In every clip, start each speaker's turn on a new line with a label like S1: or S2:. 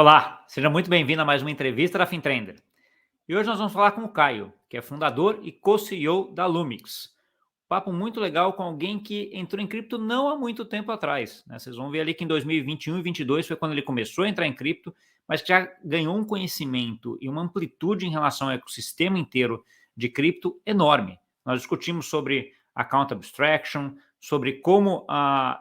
S1: Olá, seja muito bem-vindo a mais uma entrevista da Fintrender. E hoje nós vamos falar com o Caio, que é fundador e co-CEO da Lumix. Papo muito legal com alguém que entrou em cripto não há muito tempo atrás, né? Vocês vão ver ali que em 2021 e 2022 foi quando ele começou a entrar em cripto, mas que já ganhou um conhecimento e uma amplitude em relação ao ecossistema inteiro de cripto enorme. Nós discutimos sobre account abstraction, sobre como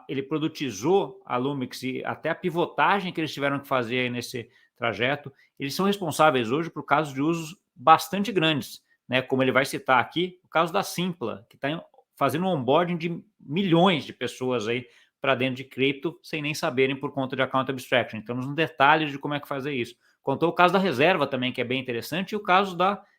S1: ele produtizou a Lumix e até a pivotagem que eles tiveram que fazer aí nesse trajeto. Eles são responsáveis hoje por casos de usos bastante grandes, né? Como ele vai citar aqui, o caso da Simpla, que está fazendo um onboarding de milhões de pessoas aí para dentro de cripto, sem nem saberem por conta de account abstraction. Então, nos detalhes de como é que fazer isso. Contou o caso da reserva também, que é bem interessante, e o caso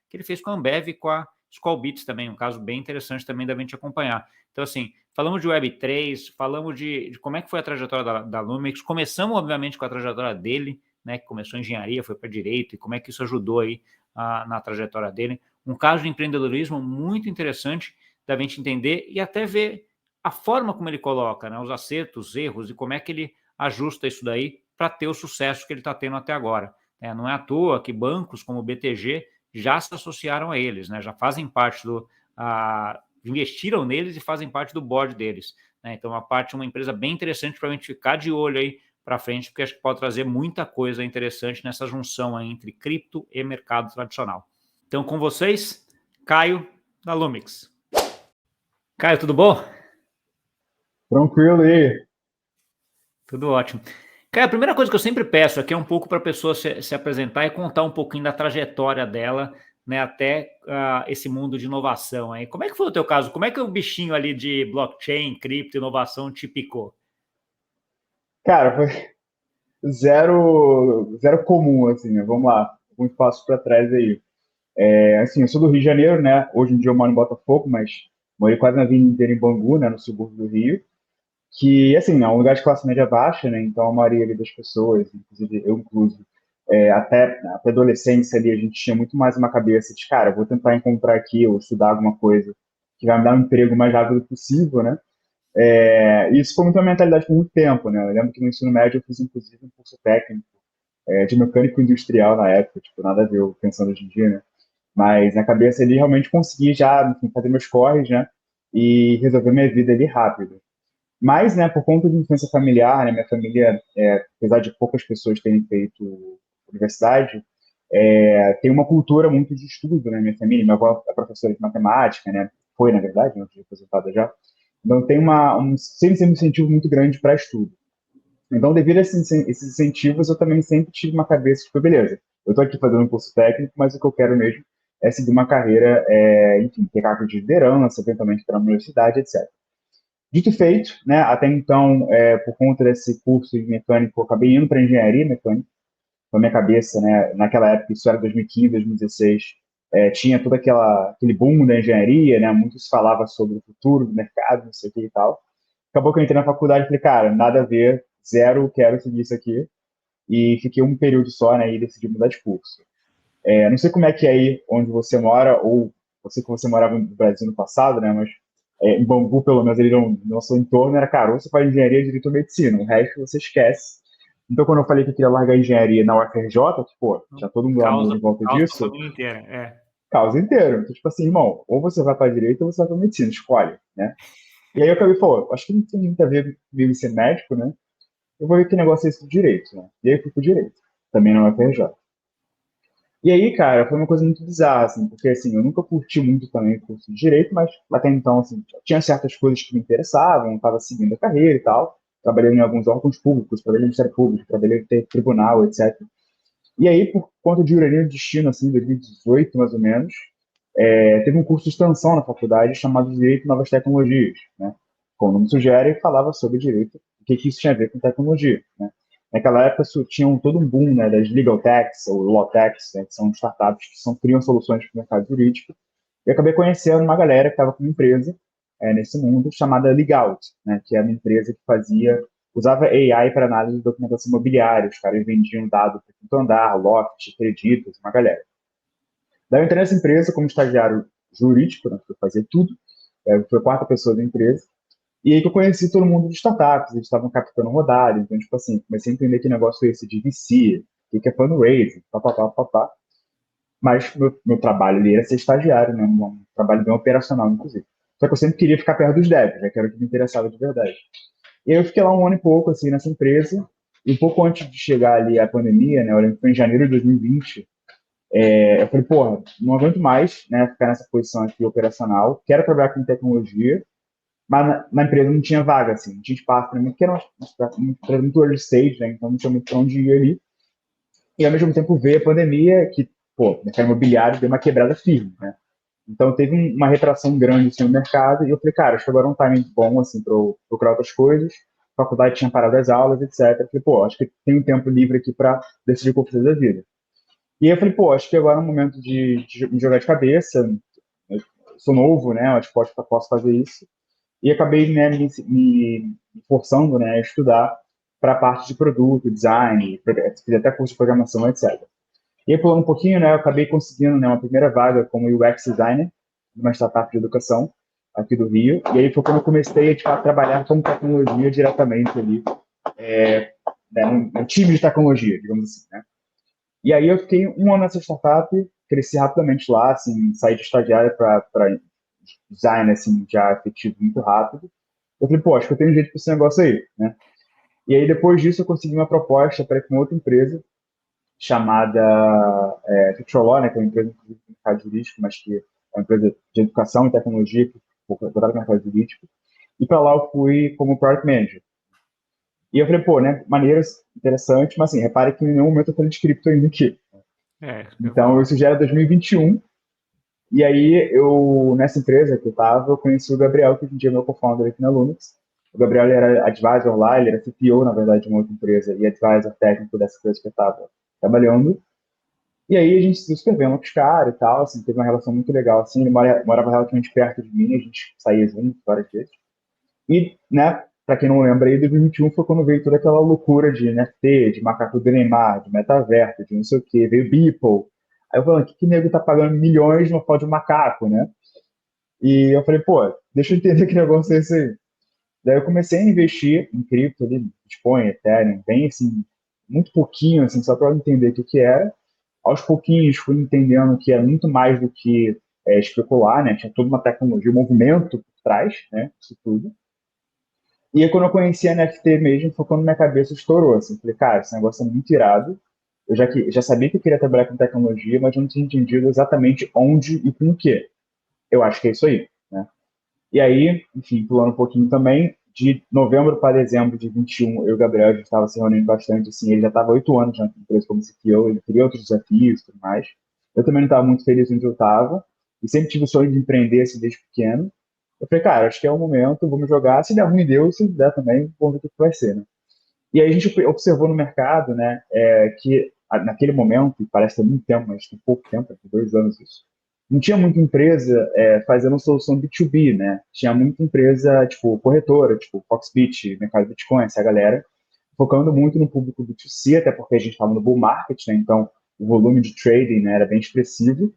S1: que ele fez com a Ambev e com a Skullbits também, um caso bem interessante também da gente acompanhar. Então, assim, falamos de Web3, falamos de como é que foi a trajetória da Lumix, começamos, obviamente, com a trajetória dele, né, que começou em engenharia, foi para direito, e como é que isso ajudou aí na trajetória dele. Um caso de empreendedorismo muito interessante da gente entender e até ver a forma como ele coloca, né, os acertos, os erros e como é que ele ajusta isso daí para ter o sucesso que ele está tendo até agora. Não é à toa que bancos como o BTG já se associaram a eles, né, já fazem parte investiram neles e fazem parte do board deles. Né, então, uma empresa bem interessante para a gente ficar de olho aí para frente, porque acho que pode trazer muita coisa interessante nessa junção aí entre cripto e mercado tradicional. Então, com vocês, Caio, da Lumix. Caio, tudo bom?
S2: Tranquilo aí.
S1: Tudo ótimo. Caio, a primeira coisa que eu sempre peço aqui é um pouco para a pessoa se apresentar e contar um pouquinho da trajetória dela, né, até esse mundo de inovação aí. Como é que foi o teu caso? Como é que o bichinho ali de blockchain, cripto, inovação te picou?
S2: Cara, foi zero comum, assim, né? Vamos lá, alguns passos para trás aí. Assim, eu sou do Rio de Janeiro, né? Hoje em dia eu moro em Botafogo, mas morei quase na vida inteira em Bangu, né? No subúrbio do Rio. Que, assim, é um lugar de classe média baixa, né? Então a maioria ali das pessoas, inclusive eu incluso, até adolescência ali, a gente tinha muito mais uma cabeça de, cara, vou tentar encontrar aqui ou estudar alguma coisa que vai me dar um emprego o mais rápido possível, né? Isso foi muito a mentalidade por muito tempo, né? Eu lembro que no ensino médio eu fiz, inclusive, um curso técnico de mecânico industrial na época, tipo, nada a ver eu pensando hoje em dia, né? Mas na cabeça ali realmente consegui já, enfim, fazer meus corres, né? E resolver minha vida ali rápido. Mas, né, por conta de influência familiar, né, minha família, apesar de poucas pessoas terem feito universidade, tem uma cultura muito de estudo, né, minha família. Minha avó é professora de matemática, né, foi, na verdade, não tinha aposentada já. Então, tem sempre um incentivo muito grande para estudo. Então, devido a esses incentivos, eu também sempre tive uma cabeça, tipo, beleza, eu estou aqui fazendo um curso técnico, mas o que eu quero mesmo é seguir uma carreira, enfim, ter cargo de liderança, eventualmente para a universidade, etc. Dito e feito, né, até então, por conta desse curso de mecânico, eu acabei indo para engenharia mecânica, na minha cabeça, né, naquela época, isso era 2015, 2016, tinha todo aquele boom da engenharia, né, muito se falava sobre o futuro do mercado, não sei o que e tal. Acabou que eu entrei na faculdade e falei, cara, nada a ver, zero, quero seguir isso aqui. E fiquei um período só, né, e decidi mudar de curso. Não sei como é que é aí onde você mora, ou você que você morava no Brasil no passado, né, mas em Bangu, pelo menos, ali no nosso entorno, era, cara, ou você faz engenharia, direito ou medicina, o resto você esquece. Então, quando eu falei que eu queria largar a engenharia na UFRJ, que, pô, tinha todo mundo lá
S1: Causa,
S2: em volta
S1: causa a
S2: disso,
S1: família inteira.
S2: causa inteiro. Então, tipo assim, irmão, ou você vai para direito ou você vai para medicina, escolhe, né? E aí eu acabei, pô, acho que não tem muito a ver comigo ser médico, né? Eu vou ver que negócio é esse do direito, né? E aí eu fui pro direito, também na UFRJ. E aí, cara, foi uma coisa muito bizarra, assim, porque, assim, eu nunca curti muito também o curso de direito, mas até então, assim, tinha certas coisas que me interessavam, estava seguindo a carreira e tal. Trabalhei em alguns órgãos públicos, trabalhei no Ministério Público, trabalhei no tribunal, etc. E aí, por conta de ironia do destino, assim, em 2018, mais ou menos, teve um curso de extensão na faculdade chamado Direito e Novas Tecnologias, né? Como o nome sugere, falava sobre direito, o que isso tinha a ver com tecnologia, né? Naquela época tinha todo um boom, né, das legal techs ou law techs, né, que são startups que criam soluções para o mercado jurídico. E eu acabei conhecendo uma galera que estava com uma empresa nesse mundo chamada Legout, né, que é uma empresa que usava AI para análise de documentação imobiliária. Os caras vendiam dados para quinto andar, loft, creditos, uma galera. Daí eu entrei nessa empresa como estagiário jurídico, né, que eu fazia tudo. Eu fui a quarta pessoa da empresa. E aí que eu conheci todo mundo de startups, eles estavam captando rodada. Então, tipo assim, comecei a entender que negócio é esse de VC, que é fundraising, papapá. Mas meu trabalho ali era ser estagiário, né? Um trabalho bem operacional, inclusive. Só que eu sempre queria ficar perto dos devs, né? Que era o que me interessava de verdade. E aí eu fiquei lá um ano e pouco, assim, nessa empresa. E um pouco antes de chegar ali a pandemia, né? Eu lembro que foi em janeiro de 2020. Eu falei, porra, não aguento mais, né? Ficar nessa posição aqui operacional. Quero trabalhar com tecnologia. Mas na empresa não tinha vaga, assim. Não tinha espaço para mim, porque era uma empresa muito early stage, né? Então não tinha muito pra onde ir ali. E ao mesmo tempo veio a pandemia, que, pô, o mercado imobiliário deu uma quebrada firme, né? Então teve uma retração grande assim, no mercado, e eu falei, cara, acho que agora é um timing bom, assim, para eu procurar outras coisas. A faculdade tinha parado as aulas, etc. Eu falei, pô, acho que tem um tempo livre aqui para decidir o que eu vou fazer da vida. E aí eu falei, pô, acho que agora é um momento de me jogar de cabeça. Eu sou novo, né? Acho que posso fazer isso. E acabei, né, me forçando, né, a estudar para a parte de produto, design, fiz até curso de programação, etc. E aí, pulando um pouquinho, né, eu acabei conseguindo, né, uma primeira vaga como UX designer numa startup de educação aqui do Rio. E aí foi quando eu comecei a trabalhar com tecnologia diretamente ali, né, no time de tecnologia, digamos assim, né. E aí eu fiquei um ano nessa startup, cresci rapidamente lá, assim, saí de estagiário para design, assim, já efetivo muito rápido. Eu falei, pô, acho que eu tenho um jeito para esse negócio aí, né? E aí, depois disso, eu consegui uma proposta para ir com outra empresa chamada Futurelaw, né, que é uma empresa de mercado jurídico, mas que é uma empresa de educação e tecnologia, que voltada para o mercado jurídico. E para lá eu fui como Product Manager. E eu falei, pô, né, maneiro, interessante, mas assim, repare que em nenhum momento eu falei de cripto ainda aqui.
S1: Eu
S2: Então,
S1: vou.
S2: isso já era 2021. E aí, nessa empresa que eu estava, eu conheci o Gabriel, que hoje em dia é meu co-founder aqui na Lumix. O Gabriel ele era advisor lá, ele era CPO, na verdade, de uma outra empresa, e advisor técnico dessa empresa que eu estava trabalhando. E aí a gente se super bem com os caras e tal, assim, teve uma relação muito legal, assim, ele morava relativamente perto de mim, a gente saía junto várias vezes. E, né, pra quem não lembra aí, 2021 foi quando veio toda aquela loucura de NFT, de macaco do Neymar, de metaverso, de não sei o quê, veio Beeple. Aí eu falei, que nego tá pagando milhões no foto de macaco, né? E eu falei, pô, deixa eu entender que negócio é esse aí. Daí eu comecei a investir em cripto ali, Bitcoin, Ethereum, bem assim, muito pouquinho, assim, só para eu entender o que que era. Aos pouquinhos fui entendendo que é muito mais do que especular, né? Tinha toda uma tecnologia, um movimento por trás, né? Isso tudo. E aí, quando eu conheci a NFT mesmo, foi quando minha cabeça estourou, assim. Falei, cara, esse negócio é muito irado. Já sabia que eu queria trabalhar com tecnologia, mas eu não tinha entendido exatamente onde e com o quê. Eu acho que é isso aí, né? E aí, enfim, pulando um pouquinho também, de novembro para dezembro de 21, eu e o Gabriel, a gente estava se reunindo bastante, assim, ele já estava 8 anos já na empresa como CTO, ele queria outros desafios e tudo mais. Eu também não estava muito feliz onde eu estava, e sempre tive o sonho de empreender, assim, desde pequeno. Eu falei, cara, acho que é o momento, vamos jogar, se der ruim, deu, se der também, vamos ver o que vai ser, né? E aí a gente observou no mercado, né, que naquele momento, e parece ter muito tempo, mas tem pouco tempo, tem 2 anos isso, não tinha muita empresa fazendo solução B2B, né? Tinha muita empresa, tipo, corretora, tipo, Foxbit, Mercado Bitcoin, essa galera, focando muito no público B2C, até porque a gente estava no bull market, né? Então, o volume de trading, né, era bem expressivo.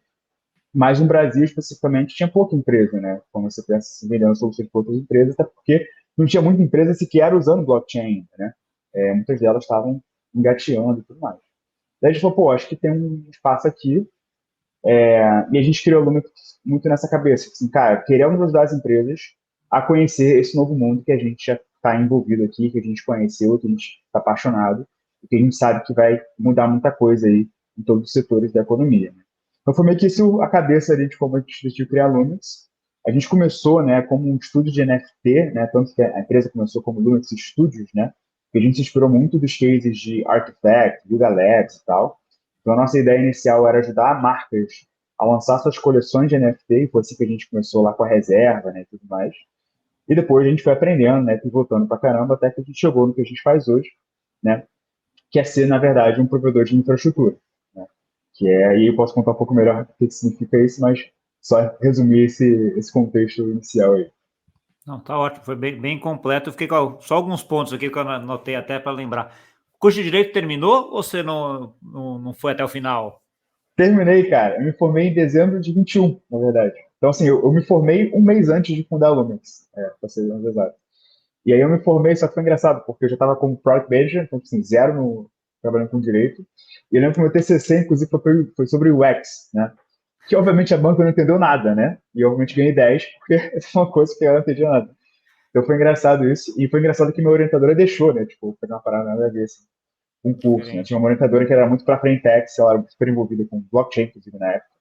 S2: Mas no Brasil, especificamente, tinha pouca empresa, né? Quando você pensa se vendendo soluções para outras empresas, até porque não tinha muita empresa sequer usando blockchain, né? Muitas delas estavam engateando e tudo mais. Daí a gente falou, pô, acho que tem um espaço aqui, e a gente criou muito nessa cabeça, assim, cara, queremos ajudar as empresas a conhecer esse novo mundo que a gente já está envolvido aqui, que a gente conheceu, que a gente está apaixonado, e que a gente sabe que vai mudar muita coisa aí em todos os setores da economia, né? Então foi meio que isso a cabeça ali de como a gente decidiu criar a Lumix. A gente começou, né, como um estúdio de NFT, né, tanto que a empresa começou como Lumix Studios, né, que a gente se inspirou muito dos cases de Artifact, Yuga Labs e tal. Então, a nossa ideia inicial era ajudar marcas a lançar suas coleções de NFT, e foi assim que a gente começou lá com a reserva, né, e tudo mais. E depois a gente foi aprendendo, né, pivotando pra caramba, até que a gente chegou no que a gente faz hoje, né, que é ser, na verdade, um provedor de infraestrutura, né, que aí eu posso contar um pouco melhor o que significa isso, mas só resumir esse contexto inicial aí.
S1: Não, tá ótimo, foi bem completo. Eu fiquei com só alguns pontos aqui que eu anotei até para lembrar. O curso de Direito terminou ou você não foi até o final?
S2: Terminei, cara. Eu me formei em dezembro de 21, na verdade. Então, assim, eu me formei um mês antes de fundar a Lumix, para ser mais exato. E aí eu me formei, só que foi engraçado, porque eu já estava como Product Manager, então, assim, zero no trabalhando com direito. E eu lembro que o meu TCC, inclusive, foi sobre o UX, né? Que, obviamente, a banca não entendeu nada, né? E eu, obviamente, ganhei 10, porque essa é uma coisa que ela não entendia nada. Então foi engraçado isso. E foi engraçado que minha orientadora deixou, né? Tipo, fazer uma parada nada a ver, assim, um curso, né? Tinha
S1: Diferente.
S2: uma orientadora que era muito pra frentex, ela era super envolvida com blockchain, inclusive, na época.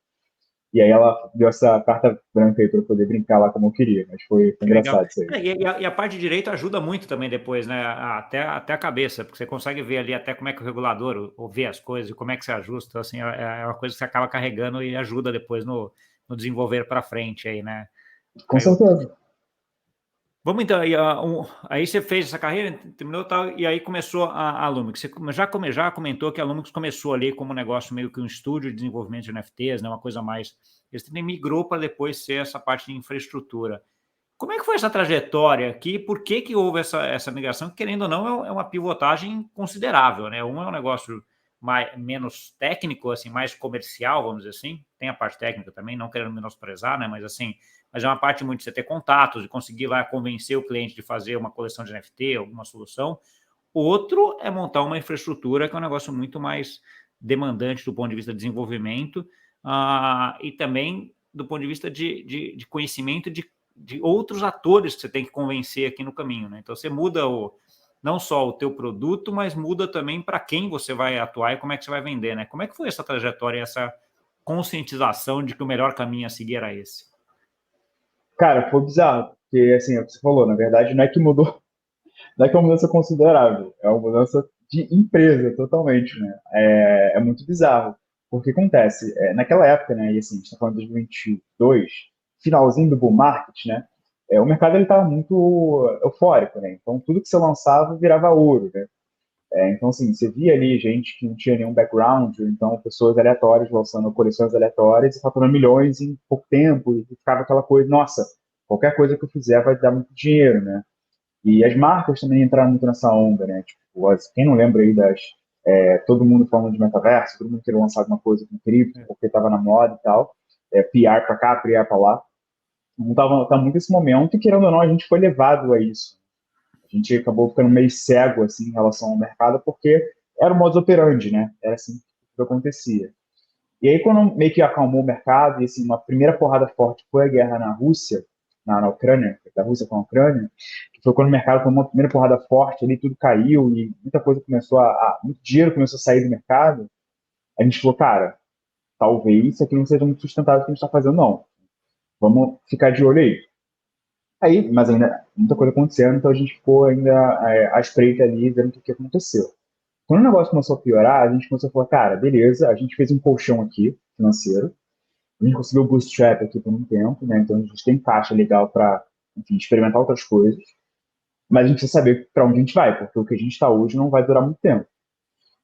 S2: E aí ela deu essa carta branca aí para eu poder brincar lá como eu queria, mas foi
S1: Que legal.
S2: engraçado isso aí.
S1: E a parte de direito ajuda muito também depois, né? Até a cabeça, porque você consegue ver ali até como é que o regulador ou vê as coisas e como é que se ajusta. Então, assim, é uma coisa que você acaba carregando e ajuda depois no desenvolver para frente aí, né,
S2: Com
S1: Caio?
S2: certeza.
S1: Vamos então, aí você fez essa carreira, terminou tal, e aí começou a Lumix. Você já comentou que a Lumix começou ali como um negócio meio que um estúdio de desenvolvimento de NFTs, né, uma coisa mais. Eles também migrou para depois ser essa parte de infraestrutura. Como é que foi essa trajetória aqui? Por que que houve essa migração? Querendo ou não, é uma pivotagem considerável, né? Um é um negócio menos técnico, assim, mais comercial, vamos dizer assim. Tem a parte técnica também, não querendo menosprezar, né? Mas é uma parte muito de você ter contatos, de conseguir lá convencer o cliente de fazer uma coleção de NFT, alguma solução. O outro é montar uma infraestrutura, que é um negócio muito mais demandante do ponto de vista de desenvolvimento, e também do ponto de vista de conhecimento de outros atores que você tem que convencer aqui no caminho, né? Então você muda não só o teu produto, mas muda também para quem você vai atuar e como é que você vai vender, né? Como é que foi essa trajetória, essa conscientização de que o melhor caminho a seguir era esse?
S2: Cara, foi bizarro, porque assim, é o que você falou, na verdade, não é que mudou, não é que é uma mudança considerável, é uma mudança de empresa totalmente, né? É muito bizarro, porque acontece, naquela época, né, e assim, a gente está falando de 2022, finalzinho do bull market, né? O mercado ele estava muito eufórico, né? Então tudo que você lançava virava ouro, né? Então, assim, você via ali gente que não tinha nenhum background, então pessoas aleatórias lançando coleções aleatórias e faturando milhões em pouco tempo, e ficava aquela coisa, nossa, qualquer coisa que eu fizer vai dar muito dinheiro, né? E as marcas também entraram muito nessa onda, né? Tipo, quem não lembra aí todo mundo falando de metaverso, todo mundo queria lançar alguma coisa com cripto, porque estava na moda e tal, PR para cá, PR para lá. Não tava muito esse momento, e querendo ou não, a gente foi levado a isso. A gente acabou ficando meio cego assim, em relação ao mercado, porque era o modus operandi, né? Era assim que acontecia. E aí, quando meio que acalmou o mercado, e assim, uma primeira porrada forte foi a guerra na Rússia, na Ucrânia, da Rússia com a Ucrânia, que foi quando o mercado tomou uma primeira porrada forte, ali tudo caiu e muita coisa começou muito dinheiro começou a sair do mercado, a gente falou, cara, talvez isso aqui não seja muito sustentável o que a gente está fazendo, não. Vamos ficar de olho aí. Aí, mas ainda muita coisa acontecendo, então a gente ficou ainda à espreita ali, vendo o que aconteceu. Quando o negócio começou a piorar, a gente começou a falar, cara, beleza, a gente fez um colchão aqui, financeiro, a gente conseguiu o bootstrap aqui por um tempo, né? Então a gente tem caixa legal para, enfim, experimentar outras coisas, mas a gente precisa saber para onde a gente vai, porque o que a gente está hoje não vai durar muito tempo.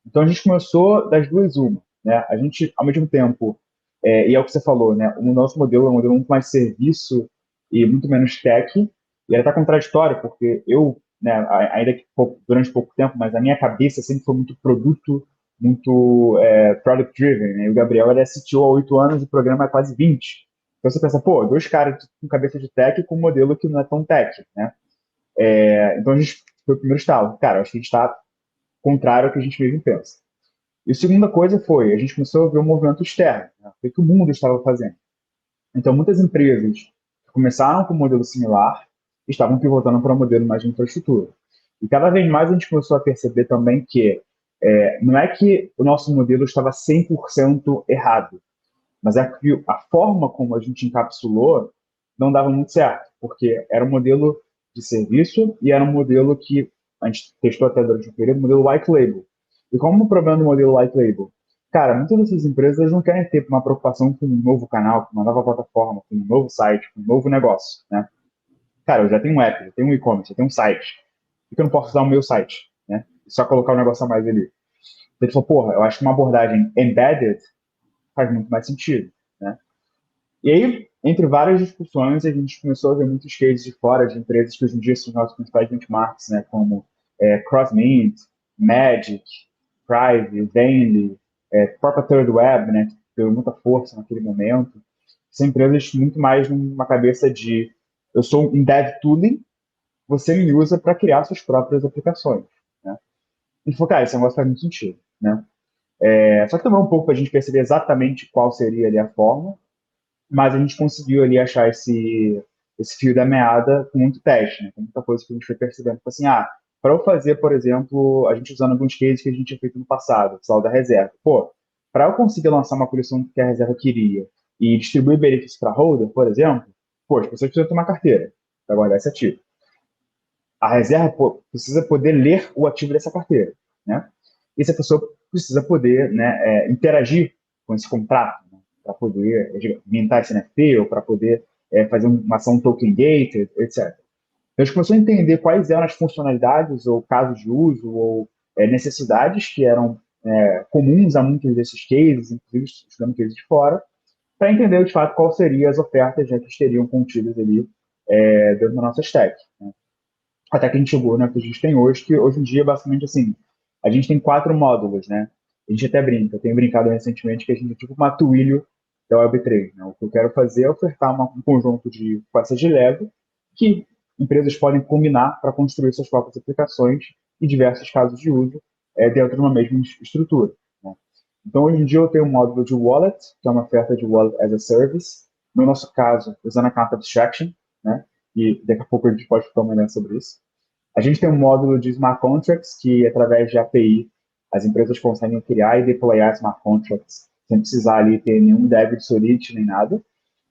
S2: Então a gente começou das duas uma, né? A gente, ao mesmo tempo, e é o que você falou, né? O nosso modelo é um modelo muito mais serviço e muito menos tech, e ele está contraditório, porque eu, né, ainda que durante pouco tempo, mas a minha cabeça sempre foi muito produto, muito product driven, né? E o Gabriel ele é CTO há 8 anos e o programa é quase 20. Então você pensa, pô, dois caras com cabeça de tech com um modelo que não é tão tech, né? Então a gente foi o primeiro estalo. Cara, acho que a gente está contrário ao que a gente mesmo pensa. E a segunda coisa foi, a gente começou a ver um movimento externo, né? O que o mundo estava fazendo. Então, muitas empresas que começaram com um modelo similar estavam pivotando para um modelo mais de infraestrutura. E cada vez mais a gente começou a perceber também que não é que o nosso modelo estava 100% errado, mas é que a forma como a gente encapsulou não dava muito certo, porque era um modelo de serviço e era um modelo que a gente testou até durante um período, modelo white label. E como o problema do modelo white label? Cara, muitas dessas empresas não querem ter uma preocupação com um novo canal, com uma nova plataforma, com um novo site, com um novo negócio, né? Cara, eu já tenho um app, eu tenho um e-commerce, eu tenho um site. Por que eu não posso usar o meu site, né? E só colocar o negócio a mais ali. Ele falou, porra, eu acho que uma abordagem embedded faz muito mais sentido, né? E aí, entre várias discussões, a gente começou a ver muitos cases de fora de empresas que hoje em dia são os nossos principais benchmarks, né, como CrossMint, Magic, Prive, Zenly, própria Third Web, né, que deu muita força naquele momento. São empresas muito mais numa cabeça de eu sou um dev tooling, você me usa para criar suas próprias aplicações, né? E falou, cara, esse negócio faz muito sentido. né? Só que demorou um pouco para a gente perceber exatamente qual seria ali a forma, mas a gente conseguiu ali achar esse fio da meada com muito teste, né? Com muita coisa que a gente foi percebendo. Tipo assim, para eu fazer, por exemplo, a gente usando alguns cases que a gente tinha feito no passado, o da reserva. Pô, para eu conseguir lançar uma coleção que a reserva queria e distribuir benefícios para holder, por exemplo, pô, as pessoas precisam ter uma carteira para guardar esse ativo. A reserva precisa poder ler o ativo dessa carteira, né? E essa pessoa precisa poder, né, interagir com esse contrato, né, para poder mintar esse NFT ou para poder fazer uma ação token gated, etc. Então, a gente começou a entender quais eram as funcionalidades ou casos de uso ou necessidades que eram comuns a muitos desses cases, inclusive estudando cases de fora, para entender de fato quais seriam as ofertas, né, que estariam contidas ali dentro da nossa stack, né? Até que a gente chegou, né, que a gente tem hoje, que hoje em dia, basicamente, assim, a gente tem 4 módulos, né? A gente até brinca, eu tenho brincado recentemente que a gente é tipo uma Twilio da Web3, né? O que eu quero fazer é ofertar um conjunto de peças de Lego que empresas podem combinar para construir suas próprias aplicações e diversos casos de uso dentro de uma mesma estrutura, né? Então, hoje em dia, eu tenho um módulo de Wallet, que é uma oferta de Wallet as a Service. No nosso caso, usando a Account Abstraction, né? E daqui a pouco a gente pode falar melhor sobre isso. A gente tem um módulo de Smart Contracts, que através de API as empresas conseguem criar e deployar Smart Contracts sem precisar ali ter nenhum dev de Solidity nem nada.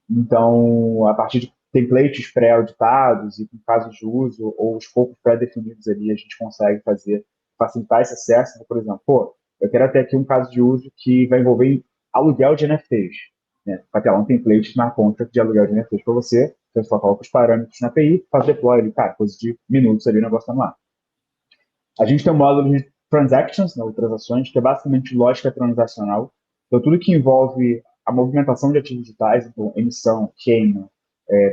S2: Então, a partir de templates pré-auditados e com casos de uso ou escopos pré-definidos ali, a gente consegue facilitar esse acesso. Então, por exemplo, eu quero ter aqui um caso de uso que vai envolver aluguel de NFTs, né? Vai ter lá um template Smart Contract de aluguel de NFTs para você só coloca os parâmetros na API, faz deploy ali, cara, coisa de minutos ali, o negócio tá no ar. A gente tem um módulo de transactions, né, ou transações, que é basicamente lógica transacional. Então, tudo que envolve a movimentação de ativos digitais, então, emissão, queima,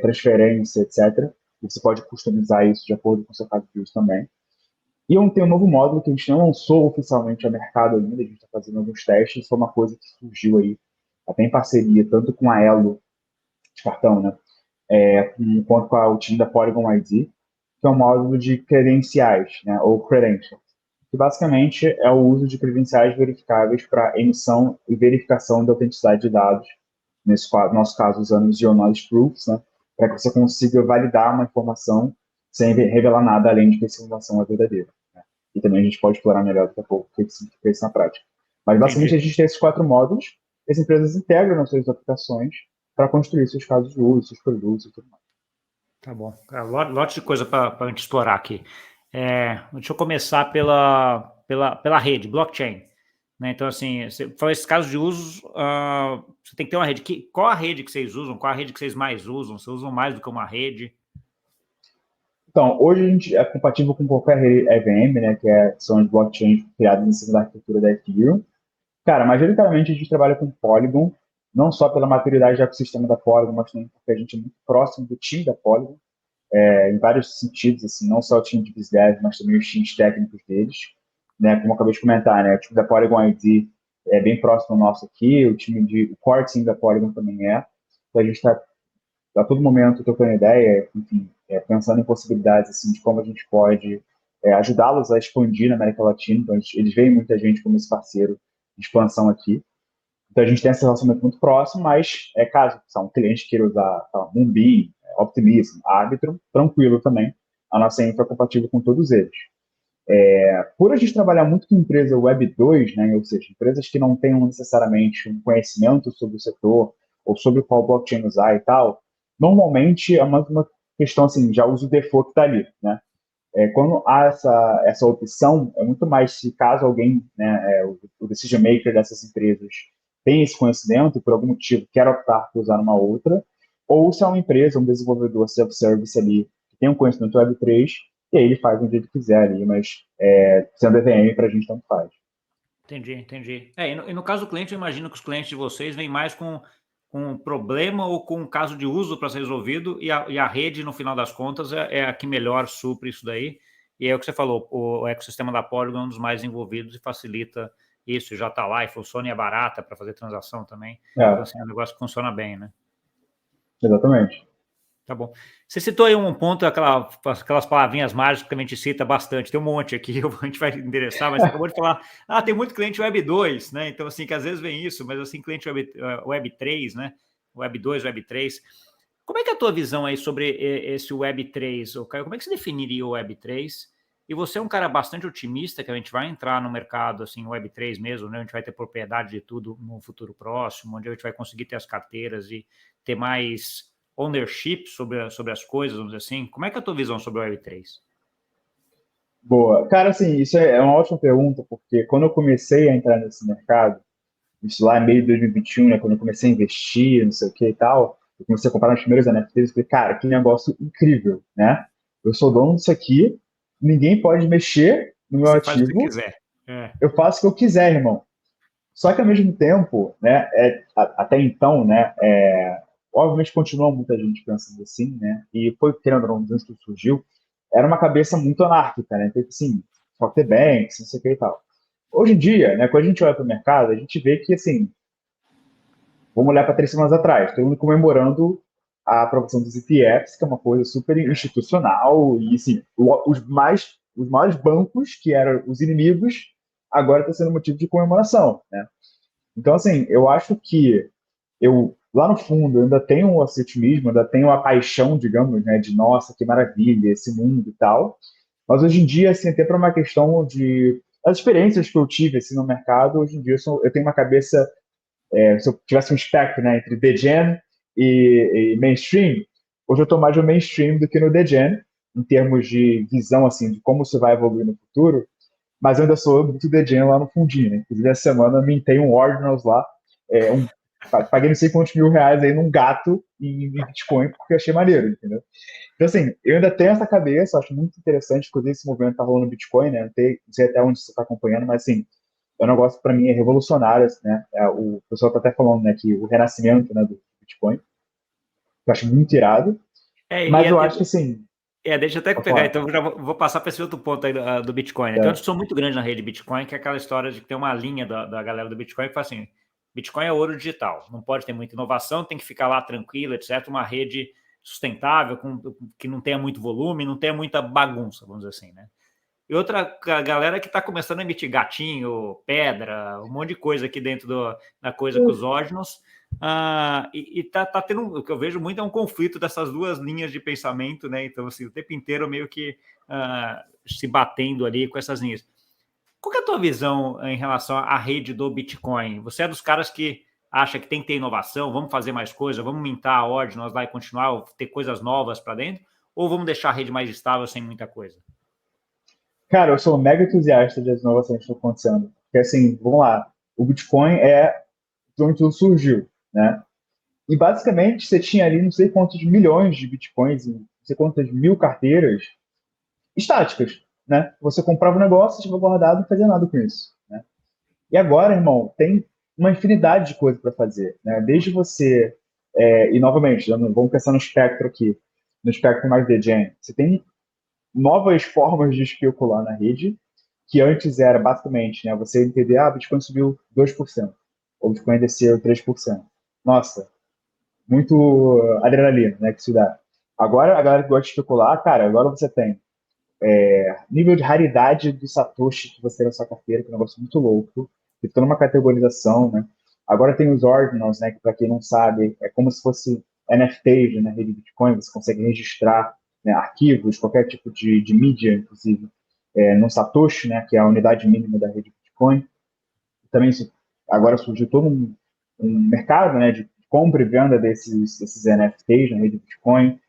S2: transferência, etc. E você pode customizar isso de acordo com o seu caso de uso também. E eu tenho um novo módulo que a gente não lançou oficialmente ao mercado ainda, a gente está fazendo alguns testes, foi uma coisa que surgiu aí, até em parceria, tanto com a Elo de cartão, né, quanto com o time da Polygon ID, que é um módulo de credenciais, né, ou credentials, que basicamente é o uso de credenciais verificáveis para emissão e verificação da autenticidade de dados, nesse nosso caso usando os Zero-Knowledge Proofs, né, para que você consiga validar uma informação sem revelar nada além de que essa informação é verdadeira, né? E também a gente pode explorar melhor daqui a pouco o que significa isso na prática. Mas basicamente
S1: Entendi.
S2: a gente tem esses 4 módulos, as empresas integram nas suas aplicações para construir seus casos de uso, seus produtos e tudo mais.
S1: Tá bom. Lote de coisa para a gente explorar aqui. Deixa eu começar pela rede, blockchain. Né? Então, assim, você falou esses casos de uso, você tem que ter uma rede. Qual a rede que vocês usam? Qual a rede que vocês mais usam? Vocês usam mais do que uma rede?
S2: Então, hoje a gente é compatível com qualquer rede EVM, né, são as blockchains criadas em cima da arquitetura da Ethereum. Cara, majoritariamente a gente trabalha com Polygon, não só pela maturidade do ecossistema da Polygon, mas também porque a gente é muito próximo do time da Polygon, em vários sentidos, assim, não só o time de BizDev, mas também os times técnicos deles, né, como eu acabei de comentar, né, o time da Polygon ID é bem próximo ao nosso aqui, o core team da Polygon também é, então a gente está a todo momento trocando ideia, enfim, pensando em possibilidades assim, de como a gente pode ajudá-los a expandir na América Latina. Então, eles veem muita gente como esse parceiro de expansão aqui. Então, a gente tem esse relacionamento muito próximo, mas caso um cliente queira usar Moonbeam, Optimism, Arbitrum, tranquilo também. A nossa infra é compatível com todos eles. Por a gente trabalhar muito com empresa Web 2, né, ou seja, empresas que não tenham necessariamente um conhecimento sobre o setor ou sobre qual blockchain usar e tal, normalmente é uma questão assim, já usa o default que está ali, né? Quando há essa opção, é muito mais se caso alguém, né, o decision maker dessas empresas tem esse conhecimento e por algum motivo quer optar por usar uma outra, ou se é uma empresa, um desenvolvedor self-service ali, que tem um conhecimento Web3, e aí ele faz do jeito que quiser ali, mas sendo EVM para a gente tanto faz.
S1: Entendi. E no caso do cliente, eu imagino que os clientes de vocês vêm mais com um problema ou com um caso de uso para ser resolvido e a rede, no final das contas, é a que melhor supre isso daí. E é o que você falou, o ecossistema da Polygon é um dos mais envolvidos e facilita isso, já está lá e funciona e é barata para fazer transação também. Então, assim, é um negócio que funciona bem, né?
S2: Exatamente.
S1: Tá bom. Você citou aí um ponto, aquelas palavrinhas mágicas que a gente cita bastante, tem um monte aqui, a gente vai endereçar, mas você acabou de falar, tem muito cliente Web 2, né? Então, assim, que às vezes vem isso, mas assim, cliente Web 3, né? Web 2, Web 3. Como é que é a tua visão aí sobre esse Web 3, ô Caio? Como é que você definiria o Web 3? E você é um cara bastante otimista que a gente vai entrar no mercado, assim, Web 3 mesmo, né? A gente vai ter propriedade de tudo no futuro próximo, onde a gente vai conseguir ter as carteiras e ter mais ownership sobre as coisas, vamos dizer assim. Como é que é a tua visão sobre o Web3?
S2: Boa. Cara, assim, isso é uma ótima pergunta, porque quando eu comecei a entrar nesse mercado, isso lá em meio de 2021, né, quando eu comecei a investir, não sei o que e tal, eu comecei a comprar os primeiros NFTs, eu falei, cara, que negócio incrível, né? Eu sou dono disso aqui, ninguém pode mexer no meu
S1: Você faz o que
S2: ativo,
S1: quiser. É.
S2: eu faço o que eu quiser, irmão. Só que ao mesmo tempo, né, até então, né, obviamente continua muita gente pensando assim, né, e foi, querendo ou não, desde que surgiu, era uma cabeça muito anárquica, né, então, assim, só ter banks, não sei o que e tal. Hoje em dia, né, quando a gente olha para o mercado, a gente vê que, assim, vamos olhar para 3 semanas atrás, todo mundo comemorando a aprovação dos ETFs, que é uma coisa super institucional, e assim, os maiores bancos, que eram os inimigos, agora está sendo motivo de comemoração, né? Então, assim, eu acho que lá no fundo, eu ainda tenho um otimismo, ainda tenho a paixão, digamos, né, de nossa, que maravilha, esse mundo e tal. Mas hoje em dia, assim, até para uma questão de as experiências que eu tive assim, no mercado, hoje em dia eu tenho uma cabeça, se eu tivesse um espectro, né, entre degen e mainstream, hoje eu estou mais no mainstream do que no degen, em termos de visão, assim, de como isso vai evoluir no futuro, mas eu ainda sou muito degen lá no fundinho, né? Inclusive, essa semana eu mintei um Ordinals lá, paguei não sei quantos mil reais aí num gato em Bitcoin, porque eu achei maneiro, entendeu? Então, assim, eu ainda tenho essa cabeça, acho muito interessante, inclusive esse movimento tá rolando no Bitcoin, né? Não sei até onde você está acompanhando, mas, assim, é um negócio para mim é revolucionário, assim, né? O pessoal tá até falando, né, que o renascimento, né, do Bitcoin, eu acho muito irado,
S1: É,
S2: mas eu acho que, assim,
S1: deixa eu até
S2: pode
S1: pegar,
S2: falar.
S1: então eu já vou passar para esse outro ponto aí do Bitcoin, né? Tem uma
S2: Tá.
S1: discussão muito grande na rede Bitcoin, que é aquela história de que tem uma linha da galera do Bitcoin que fala assim, Bitcoin é ouro digital, não pode ter muita inovação, tem que ficar lá tranquilo, etc. Uma rede sustentável, que não tenha muito volume, não tenha muita bagunça, vamos dizer assim, né? E outra galera que está começando a emitir gatinho, pedra, um monte de coisa aqui dentro da coisa com os órgãos. E tá tendo, o que eu vejo muito é um conflito dessas duas linhas de pensamento, né? Então, assim, o tempo inteiro meio que se batendo ali com essas linhas. Qual que é a tua visão em relação à rede do Bitcoin? Você é dos caras que acha que tem que ter inovação, vamos fazer mais coisa, vamos mintar a ordem, nós lá e continuar, ter coisas novas para dentro, ou vamos deixar a rede mais estável sem muita coisa?
S2: Cara, eu sou um mega entusiasta das inovações que estão acontecendo. Porque, assim, vamos lá, o Bitcoin é de onde tudo surgiu, né? E basicamente você tinha ali não sei quantos milhões de bitcoins, não sei quantas mil carteiras estáticas, né? Você comprava um negócio, estava guardado e não fazia nada com isso, né? E agora, irmão, tem uma infinidade de coisas para fazer, né? Desde você e novamente, vamos pensar no espectro aqui, no espectro mais degen. Você tem novas formas de especular na rede, que antes era basicamente, né? Você entender, Bitcoin subiu 2%, ou Bitcoin desceu 3%. Nossa, muito adrenalina, né, que se dá. Agora, a galera que gosta de especular, cara, agora você tem nível de raridade do Satoshi que você tem na sua carteira, que é um negócio muito louco. Tem toda uma categorização, né? Agora tem os ordinals, né, que para quem não sabe, é como se fosse NFTs, né, na rede Bitcoin, você consegue registrar, né, arquivos, qualquer tipo de mídia, inclusive, no Satoshi, né, que é a unidade mínima da rede Bitcoin. Também agora surgiu todo um mercado, né, de compra e venda desses NFTs na rede Bitcoin.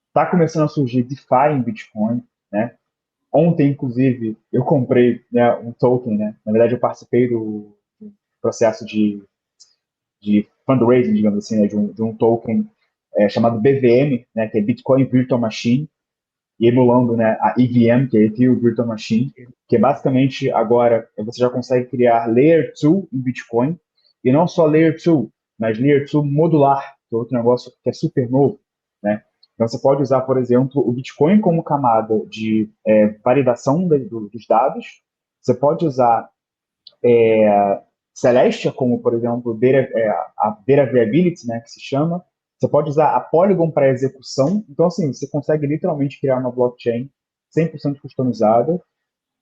S2: Está começando a surgir DeFi em Bitcoin, né? Ontem, inclusive, eu comprei, né, um token, né? Na verdade, eu participei do processo de fundraising, digamos assim, né, de um token chamado BVM, né, que é Bitcoin Virtual Machine, e emulando, né, a EVM, que é Ethereum Virtual Machine, que é basicamente agora você já consegue criar Layer 2 em Bitcoin, e não só Layer 2, mas Layer 2 modular, que é outro negócio que é super novo, né? Então você pode usar, por exemplo, o Bitcoin como camada de validação dos dados, você pode usar Celestia como, por exemplo, a Data Variability, né, que se chama, Você pode usar a Polygon para execução. Então, assim, você consegue literalmente criar uma blockchain 100% customizada,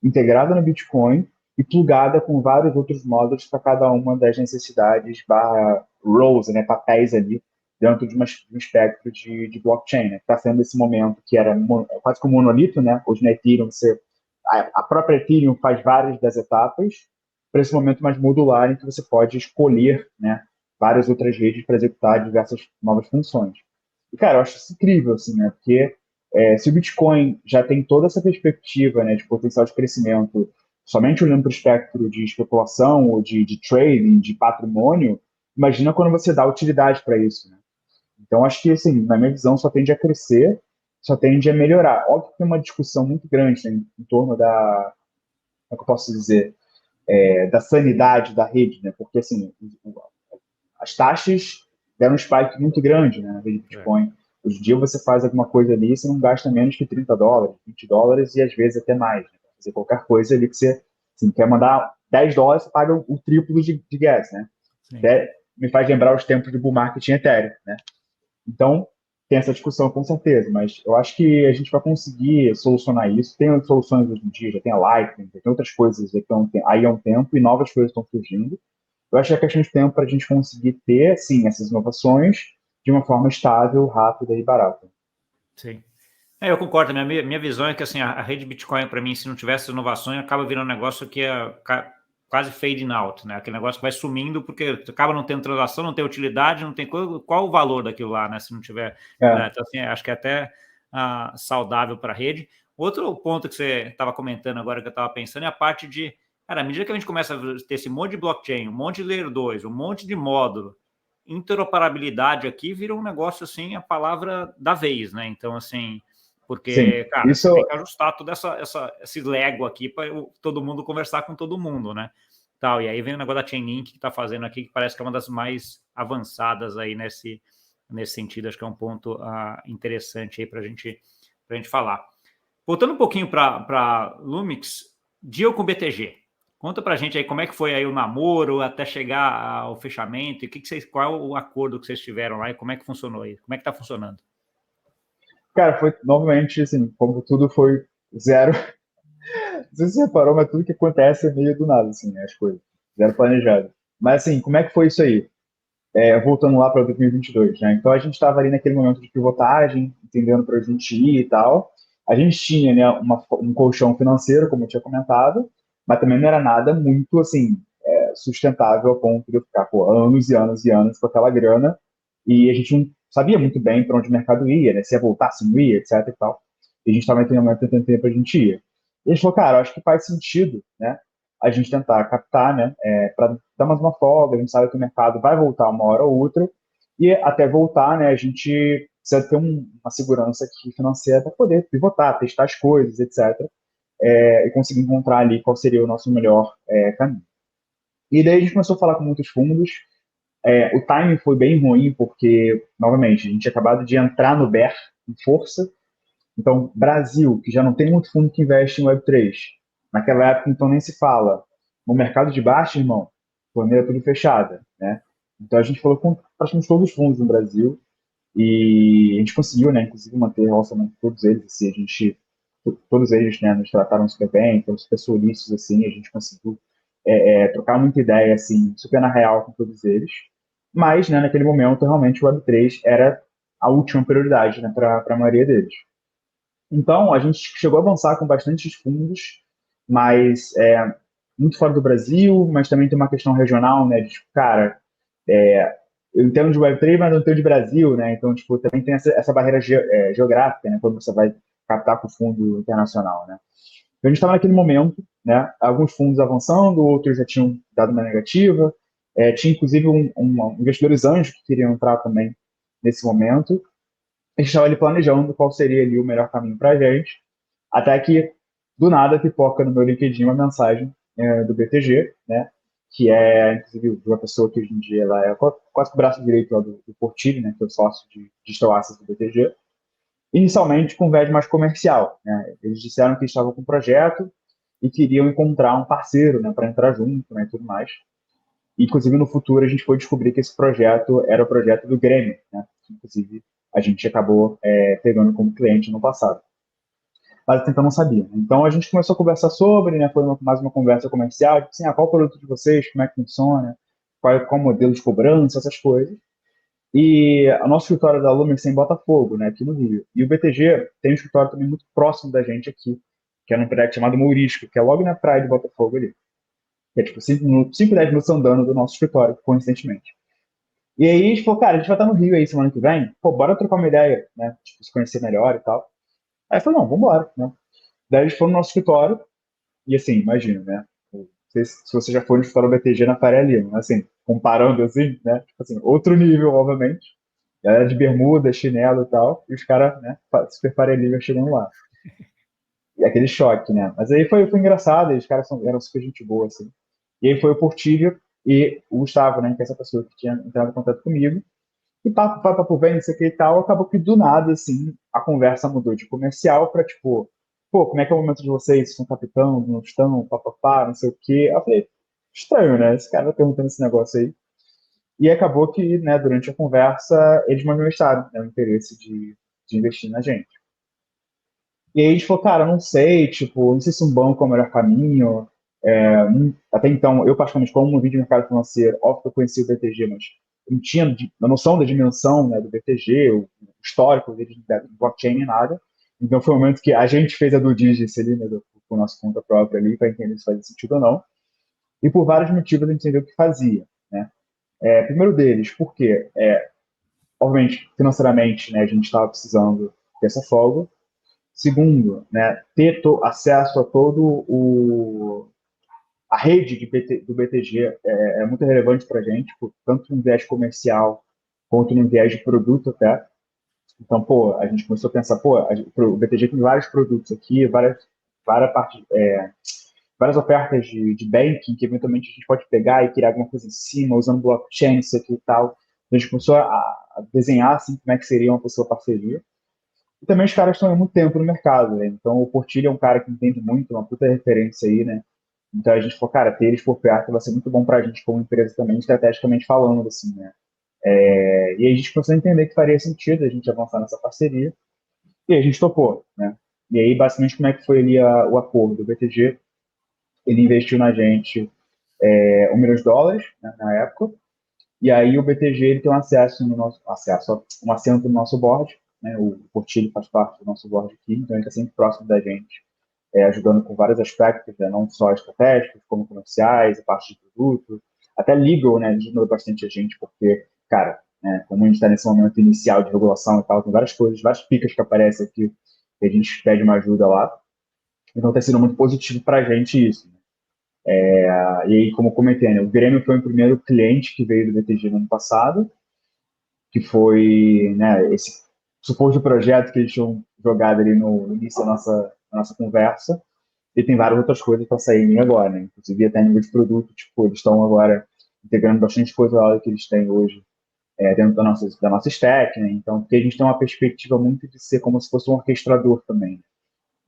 S2: integrada no Bitcoin e plugada com vários outros módulos para cada uma das necessidades barra roles, né, papéis ali dentro de um espectro de blockchain, né? Está sendo esse momento que era quase como um monolito, né? Hoje na Ethereum, a própria Ethereum faz várias das etapas para esse momento mais modular em que você pode escolher, né, várias outras redes para executar diversas novas funções. E, cara, eu acho isso incrível, assim, né? Porque se o Bitcoin já tem toda essa perspectiva, né, de potencial de crescimento, somente olhando para o espectro de especulação ou de trading, de patrimônio, imagina quando você dá utilidade para isso, né? Então, acho que, assim, na minha visão, só tende a crescer, só tende a melhorar. Óbvio que tem uma discussão muito grande, né, em torno da, como é que eu posso dizer, da sanidade da rede, né? Porque, assim, as taxas deram um spike muito grande, né, na rede Bitcoin. Hoje em dia você faz alguma coisa ali, você não gasta menos que $30, $20 e às vezes até mais. Né? Fazer qualquer coisa ali que você assim, quer mandar $10, você paga o triplo de gas, né? Até me faz lembrar os tempos de bull market em Ethereum, né? Então, tem essa discussão com certeza, mas eu acho que a gente vai conseguir solucionar isso. Tem soluções hoje em dia, já tem a Lightning, tem outras coisas que estão aí há um tempo e novas coisas estão surgindo. Eu acho que é questão de tempo para a gente conseguir ter, sim, essas inovações de uma forma estável, rápida e barata.
S1: Sim. Eu concordo. Minha visão é que assim, a rede Bitcoin, para mim, se não tivesse inovações, acaba virando um negócio que é quase fading out, né? Aquele negócio que vai sumindo porque acaba não tendo transação, não tem utilidade, não tem qual o valor daquilo lá, né? Se não tiver. Né? Então, assim, acho que é até saudável para a rede. Outro ponto que você estava comentando agora que eu estava pensando é a parte de, cara, à medida que a gente começa a ter esse monte de blockchain, um monte de Layer 2, um monte de módulo, interoperabilidade aqui vira um negócio assim, a palavra da vez, né? Então, assim, porque,
S2: Sim,
S1: cara, você tem que ajustar todo esse Lego aqui para todo mundo conversar com todo mundo, né? Tal, e aí vem o negócio da Chainlink que está fazendo aqui, que parece que é uma das mais avançadas aí nesse sentido. Acho que é um ponto interessante aí para a gente falar. Voltando um pouquinho para Lumix, deal com BTG. Conta para a gente aí como é que foi aí o namoro até chegar ao fechamento e qual é o acordo que vocês tiveram lá e como é que funcionou aí? Como é que está funcionando?
S2: Cara, foi novamente, assim, como tudo foi zero. Não sei se você reparou, mas tudo que acontece é meio do nada, assim, né, as coisas. Zero planejado. Mas, assim, como é que foi isso aí? Voltando lá para 2022, né? Então, a gente estava ali naquele momento de pivotagem, entendendo para a gente ir e tal. A gente tinha, né, um colchão financeiro, como eu tinha comentado, mas também não era nada muito, assim, sustentável a ponto de eu ficar, pô, anos e anos e anos com aquela grana e a gente não sabia muito bem para onde o mercado ia, né? Se ia voltar, se não ia, etc e tal. E a gente estava naquele momento tentando entender para a gente ir. E a gente falou, cara, acho que faz sentido, né? A gente tentar captar, né? Para dar mais uma folga, a gente sabe que o mercado vai voltar uma hora ou outra, e até voltar, né? A gente precisa ter uma segurança aqui financeira para poder pivotar, testar as coisas, etc. E conseguir encontrar ali qual seria o nosso melhor caminho. E daí a gente começou a falar com muitos fundos. O timing foi bem ruim, porque, novamente, a gente tinha acabado de entrar no bear com força. Então, Brasil, que já não tem muito fundo que investe em Web3, naquela época, então, nem se fala. No mercado de baixo, irmão, torneira tudo fechada, né? Então, a gente falou com praticamente todos os fundos no Brasil e a gente conseguiu, né, inclusive, manter relacionamento com todos eles. Assim, todos eles, né, nos trataram super bem, foram super solícitos, assim, a gente conseguiu trocar muita ideia, assim, super na real com todos eles. Mas, né, naquele momento, realmente, o Web3 era a última prioridade, né, para a maioria deles. Então, a gente chegou a avançar com bastantes fundos, mas muito fora do Brasil, mas também tem uma questão regional, né, de, tipo, cara, eu entendo de Web3, mas não entendo de Brasil, né, então, tipo, também tem essa barreira geográfica, né, quando você vai captar com o fundo internacional, né. Então, a gente estava naquele momento, né, alguns fundos avançando, outros já tinham dado uma negativa, tinha inclusive investidores anjos que queriam entrar também nesse momento. A gente estava ali planejando qual seria ali o melhor caminho para a gente, até que, do nada, pipoca no meu LinkedIn uma mensagem do BTG, né, que é, inclusive, de uma pessoa que hoje em dia ela é quase que o braço direito lá do Portilho, né, que é o sócio de digital assets do BTG, inicialmente com viés mais comercial. Né? Eles disseram que estavam com um projeto e queriam encontrar um parceiro, né, para entrar junto, né, e tudo mais. Inclusive, no futuro, a gente foi descobrir que esse projeto era o projeto do Grêmio, né? que inclusive a gente acabou pegando como cliente no passado. Mas até então não sabia, né? Então a gente começou a conversar sobre, né? Foi mais uma conversa comercial, tipo assim, qual o produto de vocês, como é que funciona, qual o modelo de cobrança, essas coisas. E o nosso escritório da Lumix é em Botafogo, né, aqui no Rio. E o BTG tem um escritório também muito próximo da gente aqui, que é num prédio chamado Mourisco, que é logo na praia de Botafogo ali. Que é tipo 10 minutos andando do nosso escritório, coincidentemente. E aí a gente falou, cara, a gente vai estar no Rio aí semana que vem, pô, bora trocar uma ideia, né? Tipo, se conhecer melhor e tal. Aí falou, não, vambora, né? Daí eles foram no nosso escritório, e assim, imagina, né? Não sei se você já foi no escritório BTG na Faria Lima, assim, comparando assim, né? Tipo assim, outro nível, obviamente. Galera de bermuda, chinelo e tal, e os caras, né, super Faria Lima chegando lá. E aquele choque, né? Mas aí foi engraçado, e os caras eram super gente boa, assim. E aí foi o Portilho e o Gustavo, né, que é essa pessoa que tinha entrado em contato comigo. E papo vem, não sei o que e tal, acabou que do nada, assim, a conversa mudou de comercial para, tipo, pô, como é que é o momento de vocês? Estão capitão, não estão, papapá, não sei o quê. Eu falei, estranho, né? Esse cara tá perguntando esse negócio aí. E acabou que, né, durante a conversa, eles manifestaram, né, o interesse de investir na gente. E aí a gente falou, cara, não sei, tipo, não sei se um banco é o melhor caminho. Até então, eu particularmente, como um vídeo de mercado financeiro, óbvio que eu conhecia o BTG, mas eu não tinha a noção da dimensão, né, do BTG, o histórico dele, da blockchain, nem nada. Então foi o momento que a gente fez a due diligence ali, né, com a nossa conta própria ali, para entender se fazia sentido ou não. E por vários motivos a gente entendeu o que fazia, né? Primeiro deles, porque, obviamente, financeiramente, né, a gente estava precisando dessa folga. Segundo, né, ter acesso a todo a rede do BTG é muito relevante para a gente, tanto no viés comercial quanto no viés de produto até. Então, pô, a gente começou a pensar, pô, o BTG tem vários produtos aqui, várias, partes, várias ofertas de banking que eventualmente a gente pode pegar e criar alguma coisa em cima, usando blockchain, isso aqui e tal. Então, a gente começou a desenhar assim, como é que seria uma possível parceria. E também os caras estão há muito tempo no mercado, né? Então o Portilho é um cara que entende muito, uma puta referência aí, né? Então a gente falou, cara, ter eles por perto vai ser muito bom pra gente como empresa também, estrategicamente falando, assim, né? E aí a gente começou a entender que faria sentido a gente avançar nessa parceria, e aí a gente topou, né? E aí, basicamente, como é que foi ali o acordo? O BTG, ele investiu na gente US$ 1 milhão, né, na época, e aí o BTG ele tem um um assento no nosso board, né? O Portilho faz parte do nosso board aqui, então ele está sempre próximo da gente, ajudando com vários aspectos, né? Não só estratégicos, como comerciais, a parte de produto, até legal, né? Ele ajudou bastante a gente, porque, cara, né, como a gente está nesse momento inicial de regulação e tal, tem várias coisas, várias picas que aparecem aqui, que a gente pede uma ajuda lá. Então está sendo muito positivo para a gente isso, né? E aí, como eu comentei, né, o Grêmio foi o primeiro cliente que veio do BTG no ano passado, que foi, né, esse suposto projeto que eles tinham jogado ali no início da nossa conversa. E tem várias outras coisas para saírem agora, né? Inclusive até nível de produto, tipo, eles estão agora integrando bastante coisa lá que eles têm hoje dentro da nossa stack, né? Então, porque a gente tem uma perspectiva muito de ser como se fosse um orquestrador também, né?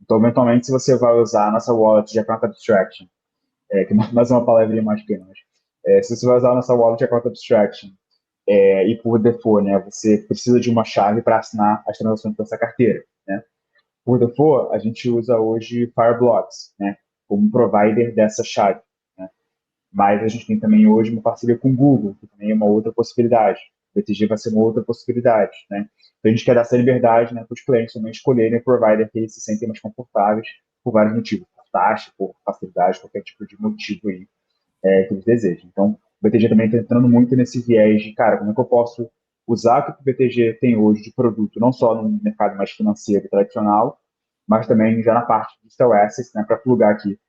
S2: Então, eventualmente, se você vai usar a nossa wallet de Account Abstraction, que mais uma palavrinha mais pequena, mas, se você vai usar a nossa wallet de Account Abstraction e por default, né, você precisa de uma chave para assinar as transações dessa carteira, né? Por default, a gente usa hoje Fireblocks, né, como provider dessa chave, né? Mas a gente tem também hoje uma parceria com o Google, que também é uma outra possibilidade. O BTG vai ser uma outra possibilidade, né? Então a gente quer dar essa liberdade, né, para os clientes também escolherem o provider que eles se sentem mais confortáveis por vários motivos, por taxa, por facilidade, qualquer tipo de motivo aí que eles desejam. Então, o BTG também está entrando muito nesse viés de, cara, como é que eu posso usar o que o BTG tem hoje de produto, não só no mercado mais financeiro tradicional, mas também já na parte de digital assets, né, para plugar aqui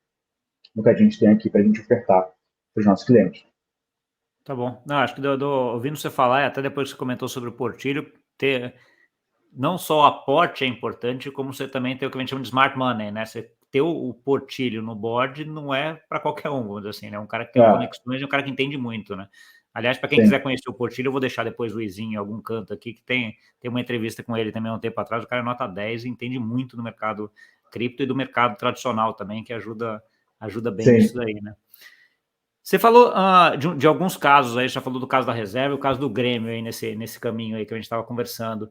S2: no que a gente tem aqui para a gente ofertar para os nossos clientes.
S1: Tá bom. Não, acho que ouvindo você falar, e até depois que você comentou sobre o Portilho, ter não só o aporte é importante, como você também tem o que a gente chama de smart money, né? Você ter o Portilho no board não é para qualquer um, vamos dizer assim, né? Um cara que tem conexões e um cara que entende muito, né? Aliás, para quem
S2: Sim.
S1: quiser conhecer o Portilho, eu vou deixar depois o Izinho em algum canto aqui, que tem uma entrevista com ele também há um tempo atrás. O cara é nota 10 e entende muito do mercado cripto e do mercado tradicional também, que ajuda bem
S2: Sim.
S1: nisso daí, né? Você falou de alguns casos aí, já falou do caso da reserva, o caso do Grêmio aí nesse caminho aí que a gente estava conversando.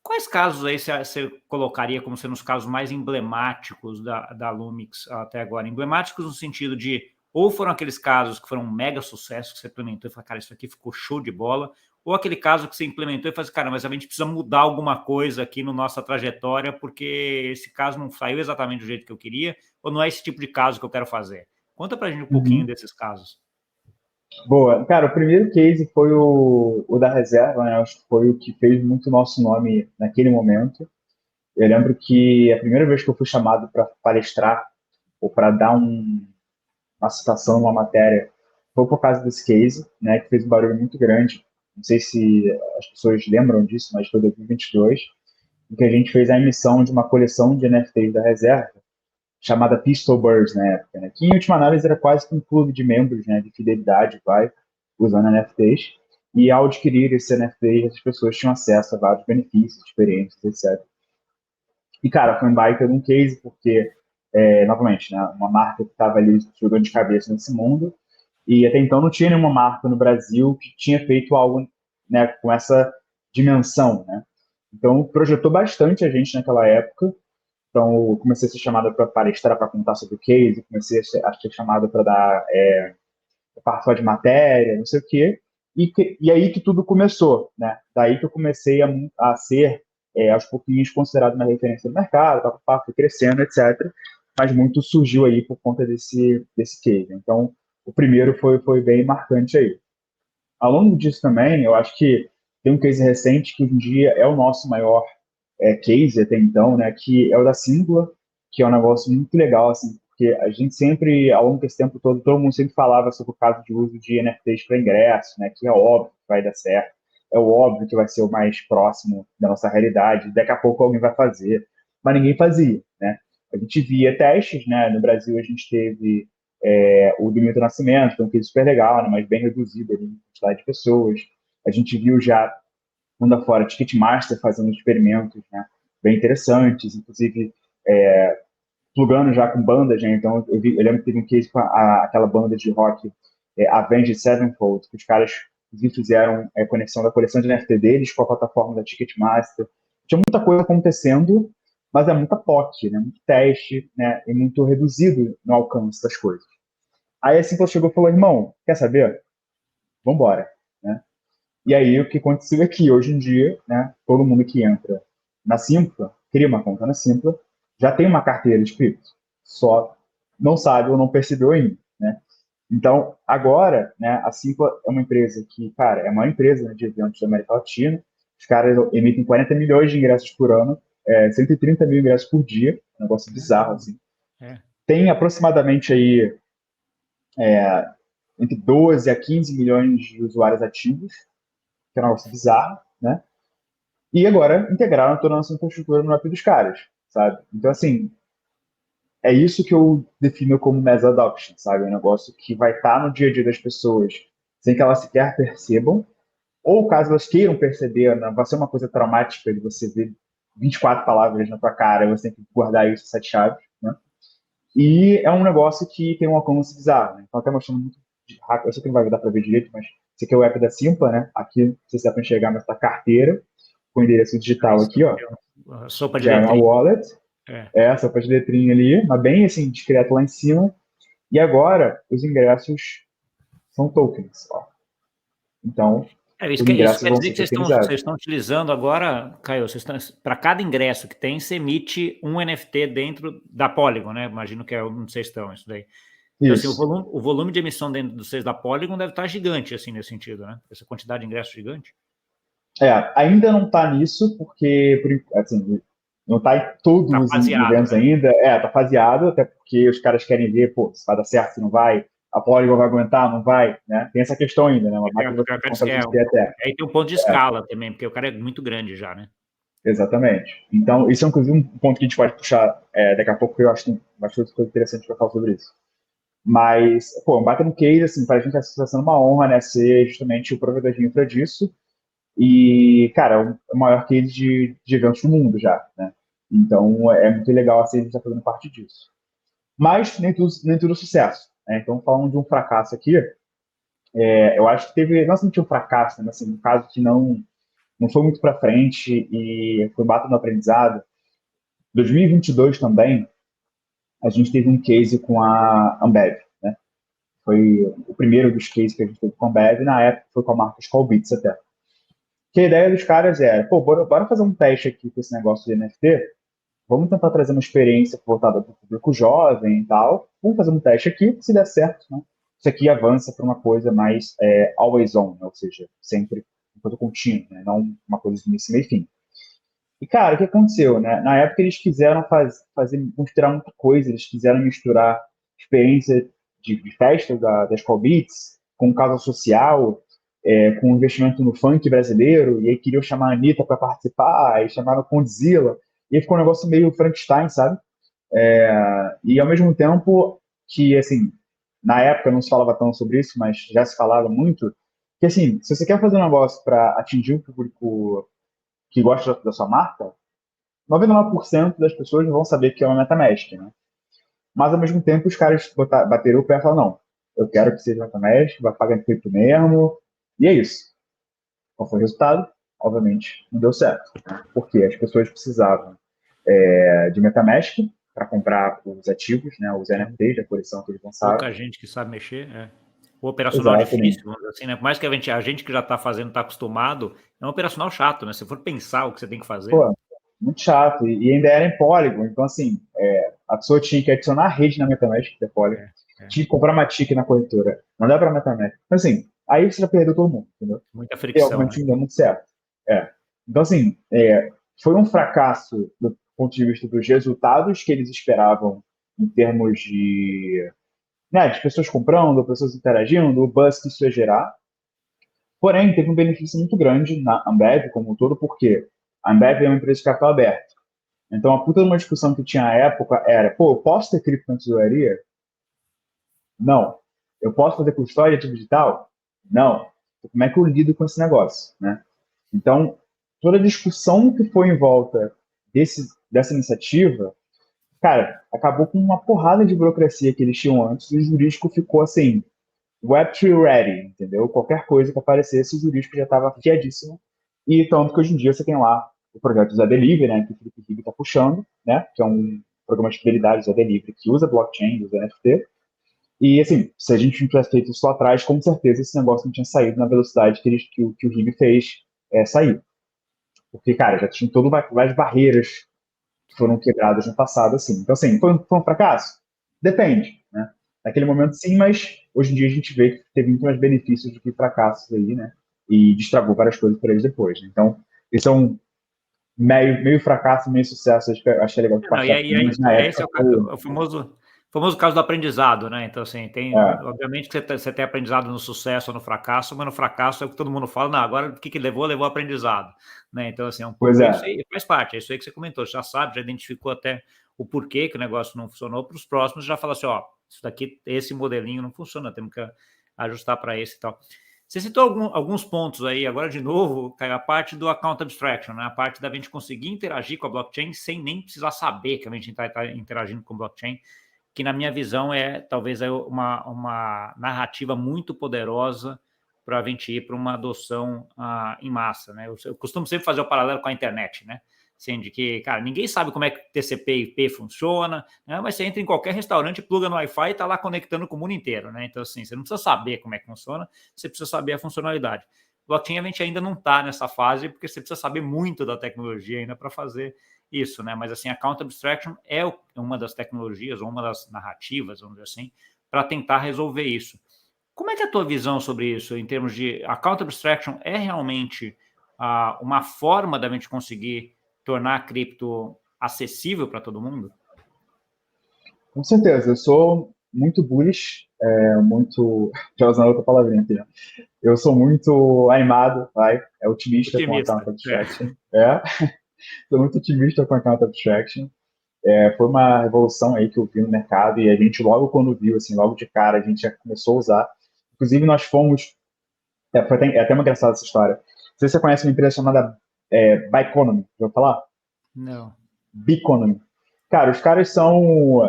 S1: Quais casos aí você colocaria como sendo os casos mais emblemáticos da Lumix até agora? Emblemáticos no sentido de, ou foram aqueles casos que foram um mega sucesso, que você implementou e falou, cara, isso aqui ficou show de bola, ou aquele caso que você implementou e falou assim, cara, mas a gente precisa mudar alguma coisa aqui na nossa trajetória, porque esse caso não saiu exatamente do jeito que eu queria, ou não é esse tipo de caso que eu quero fazer. Conta pra gente um pouquinho
S2: Uhum.
S1: desses casos.
S2: Boa. Cara, o primeiro case foi o da reserva, né? Acho que foi o que fez muito nosso nome naquele momento. Eu lembro que a primeira vez que eu fui chamado para palestrar ou para dar uma citação, uma matéria, foi por causa desse case, né? Que fez um barulho muito grande. Não sei se as pessoas lembram disso, mas foi em 2022, em que a gente fez a emissão de uma coleção de NFTs da reserva, chamada Pistol Birds na época, né? Que em última análise era quase que um clube de membros, né, de fidelidade, vai, usando NFTs. E ao adquirir esse NFTs, as pessoas tinham acesso a vários benefícios, experiências, etc. E, cara, foi um baita de um case, porque, novamente, né, uma marca que estava ali jogando de cabeça nesse mundo, e até então não tinha nenhuma marca no Brasil que tinha feito algo, né, com essa dimensão, né? Então, projetou bastante a gente naquela época. Então, eu comecei a ser chamado para palestrar, para contar sobre o case, comecei a ser chamado para dar participar de matéria, não sei o quê. E aí que tudo começou, né? Daí que eu comecei a ser, aos pouquinhos, considerado uma referência no mercado, fui crescendo, etc. Mas muito surgiu aí por conta desse case. Então, o primeiro foi bem marcante aí. Ao longo disso também, eu acho que tem um case recente que hoje em dia é o nosso maior case até então, né, que é o da Singular, que é um negócio muito legal, assim, porque a gente sempre, ao longo desse tempo todo mundo sempre falava sobre o caso de uso de NFTs para ingresso, né, que é óbvio que vai dar certo, é óbvio que vai ser o mais próximo da nossa realidade, daqui a pouco alguém vai fazer, mas ninguém fazia, né? A gente via testes, né, no Brasil a gente teve o do Milton Nascimento, que é um case super legal, né, mas bem reduzido ali, em quantidade de pessoas. A gente viu já mundo afora, Ticketmaster fazendo experimentos, né, bem interessantes, inclusive plugando já com bandas, né, então eu lembro que teve um case com aquela banda de rock, Avenged Sevenfold, que os caras inclusive fizeram conexão da coleção de NFT deles com a plataforma da Ticketmaster. Tinha muita coisa acontecendo, mas é muita POC, né, muito teste, né, e muito reduzido no alcance das coisas. Aí assim que ela chegou e falou, irmão, quer saber? Vambora, né? E aí, o que aconteceu aqui, hoje em dia, né, todo mundo que entra na Simpla, cria uma conta na Simpla, já tem uma carteira de cripto, só não sabe ou não percebeu ainda, né? Então, agora, né, a Simpla é uma empresa que, cara, é a maior empresa, né, de eventos da América Latina, os caras emitem 40 milhões de ingressos por ano, 130 mil ingressos por dia, um negócio bizarro, assim.
S1: É.
S2: Tem aproximadamente aí entre 12 a 15 milhões de usuários ativos, que é um negócio bizarro, né? E agora integraram toda a nossa infraestrutura no app dos caras, sabe? Então, assim, é isso que eu defino como mass adoption, sabe? É um negócio que vai estar no dia a dia das pessoas sem que elas sequer percebam, ou caso elas queiram perceber, né, vai ser uma coisa traumática de você ver 24 palavras na tua cara e você tem que guardar isso 7 chaves, né? E é um negócio que tem um alcance bizarro, né? Então, até mostrando muito rápido, eu sei que não vai dar para ver direito, mas esse aqui é o app da Simpla, né? Aqui, não sei se dá para enxergar, mas tá carteira, com o endereço digital aqui, ó.
S1: Sopa de
S2: Já é uma
S1: letrinha.
S2: wallet,
S1: É.
S2: essa parte de letrinha ali, mas bem assim, discreto lá em cima. E agora, os ingressos são tokens, ó. Então, os
S1: Isso
S2: ingressos
S1: quer
S2: vão
S1: dizer
S2: ser
S1: que vocês
S2: tokenizados.
S1: estão utilizando agora, Caio, para cada ingresso que tem, você emite um NFT dentro da Polygon, né? Imagino que é onde vocês estão, isso daí. Então, assim,
S2: Isso.
S1: o volume de emissão dentro de vocês da Polygon deve estar gigante, assim, nesse sentido, né? Essa quantidade de ingressos gigante.
S2: Ainda não está nisso, porque, assim, não está em todos
S1: Tá
S2: os
S1: faseado,
S2: eventos
S1: né?
S2: ainda. Tá faseado, até porque os caras querem ver, pô, se vai dar certo, se não vai, a Polygon vai aguentar, não vai, né? Tem essa questão ainda, né? Uma máquina vai ter vontade de ter até.
S1: Aí tem um ponto de escala também, porque o cara é muito grande já, né?
S2: Exatamente. Então, isso é inclusive um ponto que a gente pode puxar daqui a pouco, porque eu acho que tem bastante coisa interessante para falar sobre isso. Mas, pô, um baita no case, assim, para a gente está sendo uma honra, né, ser justamente o provedor de infra disso. E, cara, é o maior case de eventos do mundo já, né? Então, é muito legal assim, a gente estar fazendo parte disso. Mas nem tudo sucesso. né? Então, falando de um fracasso aqui, eu acho que teve, não somente um fracasso, né? Assim, um caso que não foi muito para frente e foi bato no aprendizado. Em 2022 também, a gente teve um case com a Ambev, né? Foi o primeiro dos cases que a gente teve com a Ambev, na época foi com a marca Skol Beats até. Que a ideia dos caras era, pô, bora fazer um teste aqui com esse negócio de NFT, vamos tentar trazer uma experiência voltada para o público jovem e tal, vamos fazer um teste aqui, se der certo, né? Isso aqui avança para uma coisa mais always on, né? Ou seja, sempre uma coisa contínua, né? Não uma coisa de início, meio e fim. E, cara, o que aconteceu, né? Na época eles quiseram misturar muita coisa, eles quiseram misturar experiência de festa da Skol Beats com causa social, com investimento no funk brasileiro, e aí queriam chamar a Anitta para participar, aí chamaram a Condzilla, e aí ficou um negócio meio Frankenstein, sabe? E ao mesmo tempo que, assim, na época não se falava tanto sobre isso, mas já se falava muito, que, assim, se você quer fazer um negócio para atingir o público que gosta da sua marca, 99% das pessoas não vão saber que é uma MetaMask, né? Mas, ao mesmo tempo, os caras bateram o pé e falaram, não, eu quero que seja MetaMask, vai pagar em cripto mesmo, e é isso. Qual foi o resultado? Obviamente, não deu certo. Né? Porque as pessoas precisavam de MetaMask para comprar os ativos, né, os NFTs da coleção que eles lançaram.
S1: Pouca gente que sabe mexer, O operacional
S2: Exatamente.
S1: difícil, vamos dizer assim, né? Por mais que a gente que já está fazendo, está acostumado, é um operacional chato, né? Se for pensar o que você tem que fazer.
S2: Pô, muito chato. E ainda era em Polygon. Então, assim, a pessoa tinha que adicionar a rede na MetaMask, que é Polygon. Tinha que comprar uma TIC na corretora. Não dá para MetaMask. Então, assim, aí você já perdeu todo mundo, entendeu?
S1: Muita
S2: E,
S1: fricção,
S2: obviamente, não deu muito certo. Então, assim, foi um fracasso do ponto de vista dos resultados que eles esperavam em termos de pessoas comprando, pessoas interagindo, o buzz que isso ia gerar. Porém, teve um benefício muito grande na Ambev como um todo, porque a Ambev é uma empresa de capital aberto. Então, a puta de uma discussão que tinha à época era, pô, eu posso ter cripto na tesouraria? Não. Eu posso fazer custódia de digital? Não. Como é que eu lido com esse negócio, né? Então, toda a discussão que foi em volta dessa iniciativa, cara, acabou com uma porrada de burocracia que eles tinham antes e o jurídico ficou assim, Web3 ready, entendeu? Qualquer coisa que aparecesse, o jurídico já estava fiadíssimo. E tanto que hoje em dia você tem lá o projeto Zé Delivery, né, que o Felipe Ribe está puxando, né, que é um programa de fidelidade Zé Delivery que usa blockchain, usa NFT. E, assim, se a gente não tivesse feito isso lá atrás, com certeza esse negócio não tinha saído na velocidade que o Ribe fez sair. Porque, cara, já tinha várias barreiras que foram quebradas no passado, assim. Então, assim, foi um fracasso? Depende, né? Naquele momento, sim, mas hoje em dia a gente vê que teve muito mais benefícios do que fracassos aí, né? E destragou várias coisas por eles depois. Né? Então, esse é um meio fracasso, meio sucesso. Acho que é legal de
S1: Não,
S2: partilhar também, mas na
S1: esse é
S2: época foi.
S1: o famoso caso do aprendizado, né? Então, assim,
S2: É,
S1: obviamente que você tem aprendizado no sucesso ou no fracasso, mas no fracasso é o que todo mundo fala, não, agora o que levou? Levou aprendizado, né? Então, assim, é um
S2: pois
S1: pouco
S2: é,
S1: isso aí, faz parte, é isso aí que você comentou, você já sabe, já identificou até o porquê que o negócio não funcionou, para os próximos já fala assim, ó, isso daqui, esse modelinho não funciona, temos que ajustar para esse e tal. Você citou alguns pontos aí, agora de novo, Caio, a parte do account abstraction, né? A parte da gente conseguir interagir com a blockchain sem nem precisar saber que a gente está interagindo com a blockchain, que na minha visão talvez uma narrativa muito poderosa para a gente ir para uma adoção em massa, né? Eu costumo sempre fazer o paralelo com a internet, né? Assim, de que, cara, ninguém sabe como é que TCP/IP funciona, né? Mas você entra em qualquer restaurante, pluga no Wi-Fi e está lá conectando com o mundo inteiro, né? Então, assim, você não precisa saber como é que funciona, você precisa saber a funcionalidade. Blockchain a gente ainda não está nessa fase, porque você precisa saber muito da tecnologia ainda para fazer isso, né? Mas, assim, a Account Abstraction é uma das tecnologias, ou uma das narrativas, vamos dizer assim, para tentar resolver isso. Como é que é a tua visão sobre isso, em termos de Account Abstraction é realmente uma forma da gente conseguir tornar a cripto acessível para todo mundo?
S2: com certeza. Eu sou muito bullish, já usando outra palavrinha aqui, né? Eu sou muito animado, vai, otimista com a
S1: Otimista.
S2: Account Abstraction. Sou muito otimista com a Account Abstraction. Foi uma revolução aí que eu vi no mercado e a gente logo quando viu, assim, logo de cara, a gente já começou a usar. Inclusive nós fomos, até uma engraçada essa história. Não sei se você conhece uma empresa chamada Biconomy, já vou falar?
S1: Não.
S2: Biconomy. Cara, os caras são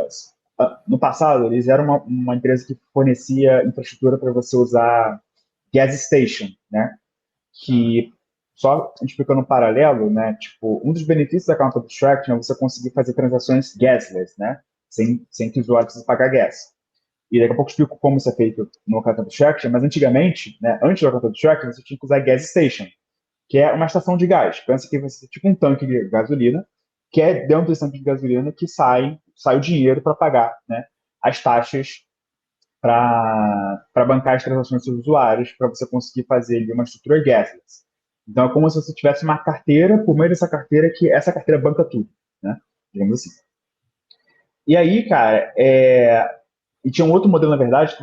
S2: No passado, eles eram uma empresa que fornecia infraestrutura para você usar gas station, né?
S1: Tá.
S2: Que, só explicando um paralelo, né? Tipo, um dos benefícios da Account Abstraction é você conseguir fazer transações gasless, né? Sem que o usuário precise pagar gas. E daqui a pouco eu explico como isso é feito no Account Abstraction, mas antigamente, né, antes do Account Abstraction, você tinha que usar gas station, que é uma estação de gás. Pensa que você tem tipo um tanque de gasolina, que é dentro desse tanque de gasolina que sai o dinheiro para pagar, né, as taxas para bancar as transações dos seus usuários, para você conseguir fazer ali uma estrutura gasless. Então é como se você tivesse uma carteira, por meio dessa carteira, que essa carteira banca tudo, né? Digamos assim. E aí, cara, e tinha um outro modelo, na verdade,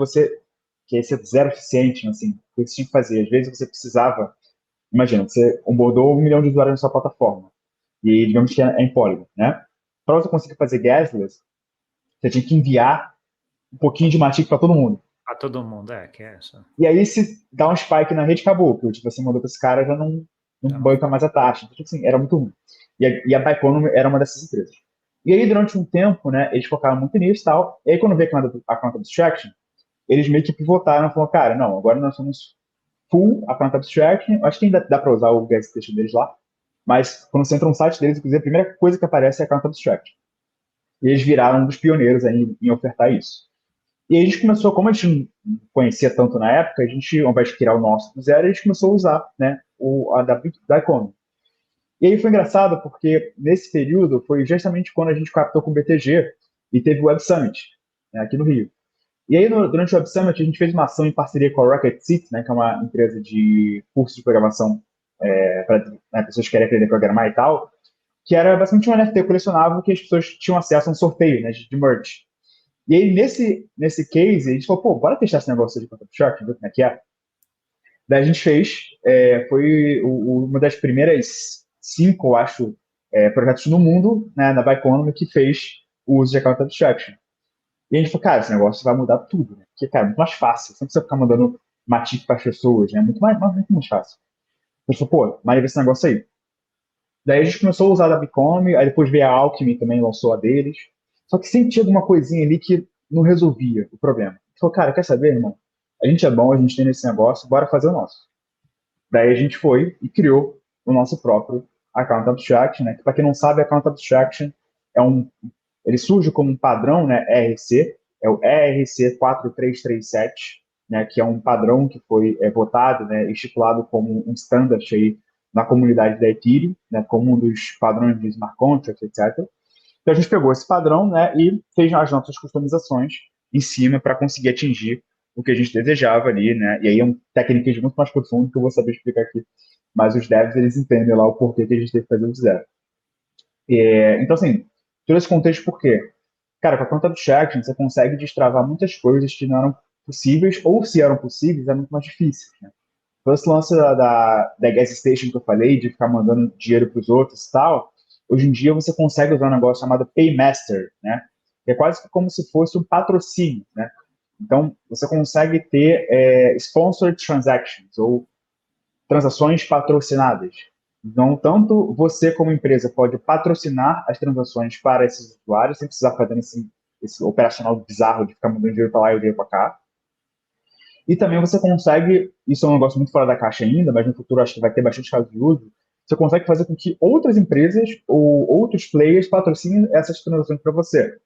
S2: que esse é zero eficiente, assim, o que você tinha que fazer? Às vezes você precisava, imagina, você onboardou 1 milhão de usuários na sua plataforma, e digamos que é em Polygon, né? Para você conseguir fazer gasless, você tinha que enviar um pouquinho de matic para todo mundo.
S1: A todo mundo, que é essa.
S2: E aí, se dá um spike na rede, acabou. Porque tipo, você mandou para esse cara, já não
S1: Já não.
S2: banca mais a taxa. Então, tipo assim, era muito ruim. E a Baikonome era uma dessas empresas. E aí, durante um tempo, né, eles focaram muito nisso e tal. E aí, quando veio a Account Abstraction, eles meio que pivotaram e falaram, cara, não, agora nós somos full Account Abstraction. Acho que ainda dá para usar o guest station deles lá. Mas quando você entra no site deles, inclusive, a primeira coisa que aparece é Account Abstraction. E eles viraram um dos pioneiros aí em ofertar isso. E aí a gente começou, como a gente não conhecia tanto na época, a gente, ao invés de criar o nosso do zero, a gente começou a usar, né, a da Economy. E aí foi engraçado porque nesse período foi justamente quando a gente captou com o BTG e teve o Web Summit, né, aqui no Rio. E aí durante o Web Summit a gente fez uma ação em parceria com a Rocket Seat, né, que é uma empresa de curso de programação para, né, pessoas que querem aprender a programar e tal, que era basicamente um NFT colecionável que as pessoas tinham acesso a um sorteio, né, de merch. E aí, nesse case, a gente falou, pô, bora testar esse negócio de Photoshop Shark, ver como é que é. Daí a gente fez, foi uma das primeiras 5, eu acho, projetos no mundo, né, na Bioeconomy, que fez o uso de Account Abstraction. E a gente falou, cara, esse negócio vai mudar tudo, né? Porque, cara, é muito mais fácil. Você não precisa ficar mandando matic para as pessoas, né? Muito mais fácil. A gente falou, pô, maneiro esse negócio aí. Daí a gente começou a usar a Bicom, aí depois veio a Alchemy também, lançou a deles. Só que sempre tinha alguma coisinha ali que não resolvia o problema. A gente falou, cara, quer saber, irmão? A gente é bom, a gente tem esse negócio, bora fazer o nosso. Daí a gente foi e criou o nosso próprio Account Abstraction, né? Que para quem não sabe, Account Abstraction é ele surge como um padrão, né, ERC, é o ERC 4337, né, que é um padrão que foi votado, né, estipulado como um standard aí na comunidade da Ethereum, né, como um dos padrões de smart contracts, etc. Então a gente pegou esse padrão, né, e fez as nossas customizações em cima para conseguir atingir o que a gente desejava ali, né? E aí é um técnicas muito mais profundo que eu vou saber explicar aqui. Mas os devs, eles entendem lá o porquê que a gente teve que fazer do zero. Então, assim, todo esse contexto por quê? Cara, com a conta do Shackson, você consegue destravar muitas coisas que não eram possíveis, ou se eram possíveis, é muito mais difícil. Né? Então, esse lance da gas station que eu falei, de ficar mandando dinheiro para os outros e tal, hoje em dia você consegue usar um negócio chamado Paymaster, né? Que é quase como se fosse um patrocínio, né? Então, você consegue ter sponsored transactions, ou transações patrocinadas. Então, tanto você como empresa pode patrocinar as transações para esses usuários, sem precisar fazer esse operacional bizarro de ficar mandando dinheiro para lá e dinheiro para cá. E também você consegue, isso é um negócio muito fora da caixa ainda, mas no futuro acho que vai ter bastante caso de uso, você consegue fazer com que outras empresas ou outros players patrocinem essas transações para você.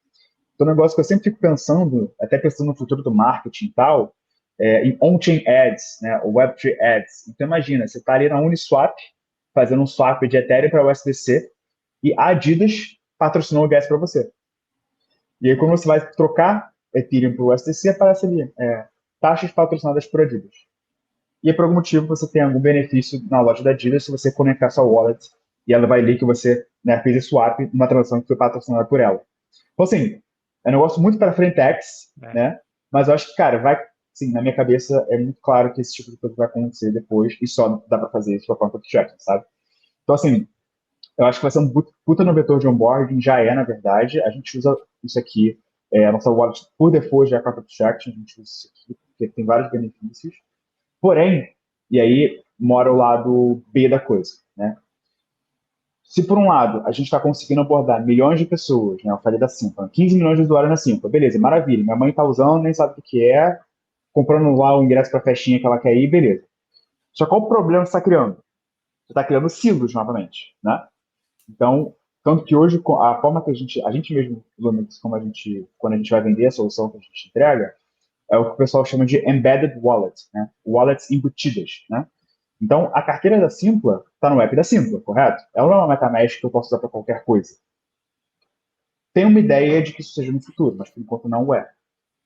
S2: Então, um negócio que eu sempre fico pensando, até pensando no futuro do marketing e tal, em on-chain ads, né, ou Web3 ads. Então, imagina, você está ali na Uniswap, fazendo um swap de Ethereum para USDC, e a Adidas patrocinou o gas para você. E aí, quando você vai trocar Ethereum para o USDC, aparece ali, taxas patrocinadas por Adidas. E por algum motivo você tem algum benefício na loja da Adidas se você conectar sua wallet e ela vai ler que você, né, fez esse swap numa transação que foi patrocinada por ela. Então, assim, é um negócio muito para frentex, né? Mas eu acho que, cara, vai, sim, na minha cabeça é muito claro que esse tipo de coisa vai acontecer depois e só dá para fazer isso com a conta de tracking, sabe? Então, assim, eu acho que vai ser um puta no vetor de onboarding, já é, na verdade. A gente usa isso aqui, a nossa wallet por default já é a conta de tracking, a gente usa isso aqui, porque tem vários benefícios. Porém, e aí mora o lado B da coisa, né? Se por um lado a gente está conseguindo abordar milhões de pessoas, né? Eu falei da Simpla, 15 milhões de usuários na Simpla, beleza, maravilha. Minha mãe está usando, nem sabe o que é, comprando lá o ingresso para a festinha que ela quer ir, beleza. Só qual o problema que você está criando? Você está criando silos novamente, né? Então, tanto que hoje a forma que a gente mesmo, como quando a gente vai vender a solução que a gente entrega, é o que o pessoal chama de embedded wallet, né? Wallets embutidas, né? Então, a carteira da Simpla está no app da Simpla, correto? Ela não é uma MetaMask que eu posso usar para qualquer coisa. Tem uma ideia de que isso seja no futuro, mas por enquanto não é.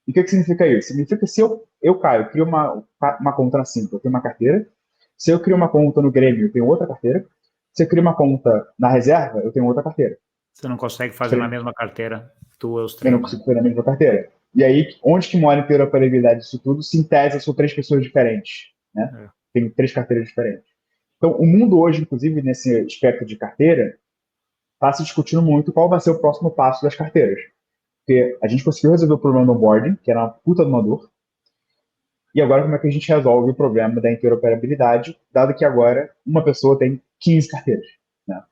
S2: E o que significa isso? Significa que se eu Caio, crio uma conta na Simpla, eu tenho uma carteira. Se eu crio uma conta no Grêmio, eu tenho outra carteira. Se eu crio uma conta na reserva, eu tenho outra carteira.
S1: Você não consegue fazer na mesma carteira, tu os
S2: Eu não
S1: três.
S2: consigo ter na mesma carteira. E aí, onde que mora a interoperabilidade disso tudo? Se em tese são três pessoas diferentes, né?
S1: É.
S2: Tem três carteiras diferentes. Então, o mundo hoje, inclusive, nesse aspecto de carteira, está se discutindo muito qual vai ser o próximo passo das carteiras. Porque a gente conseguiu resolver o problema do onboarding, que era uma puta de uma dor, e agora como é que a gente resolve o problema da interoperabilidade, dado que agora uma pessoa tem 15 carteiras, né?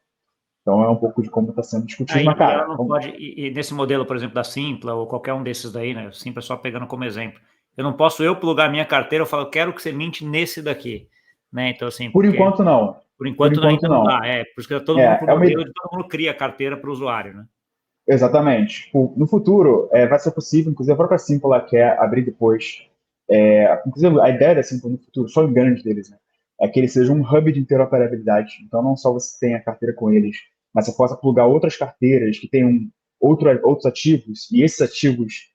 S2: Então é um pouco de como está sendo discutido,
S1: Aí
S2: mas,
S1: e ela
S2: cara,
S1: não pode, e nesse modelo, por exemplo, da Simpla, ou qualquer um desses daí, né? Simpla só pegando como exemplo. Eu não posso plugar minha carteira, eu falo, quero que você minte nesse daqui, né? Então, assim,
S2: por
S1: porque
S2: enquanto não.
S1: por
S2: Por
S1: enquanto
S2: enquanto
S1: ainda não
S2: não.
S1: dá, por isso que todo mundo
S2: É,
S1: pro
S2: é uma,
S1: modelo de todo mundo cria a carteira para o usuário, né?
S2: exatamente. Tipo, no futuro, vai ser possível, inclusive a própria Simpla quer abrir depois. Inclusive, a ideia da Simpla no futuro, só o grande deles, né? É que ele seja um hub de interoperabilidade. Então, não só você tem a carteira com eles, mas você possa plugar outras carteiras que tenham outros ativos, e esses ativos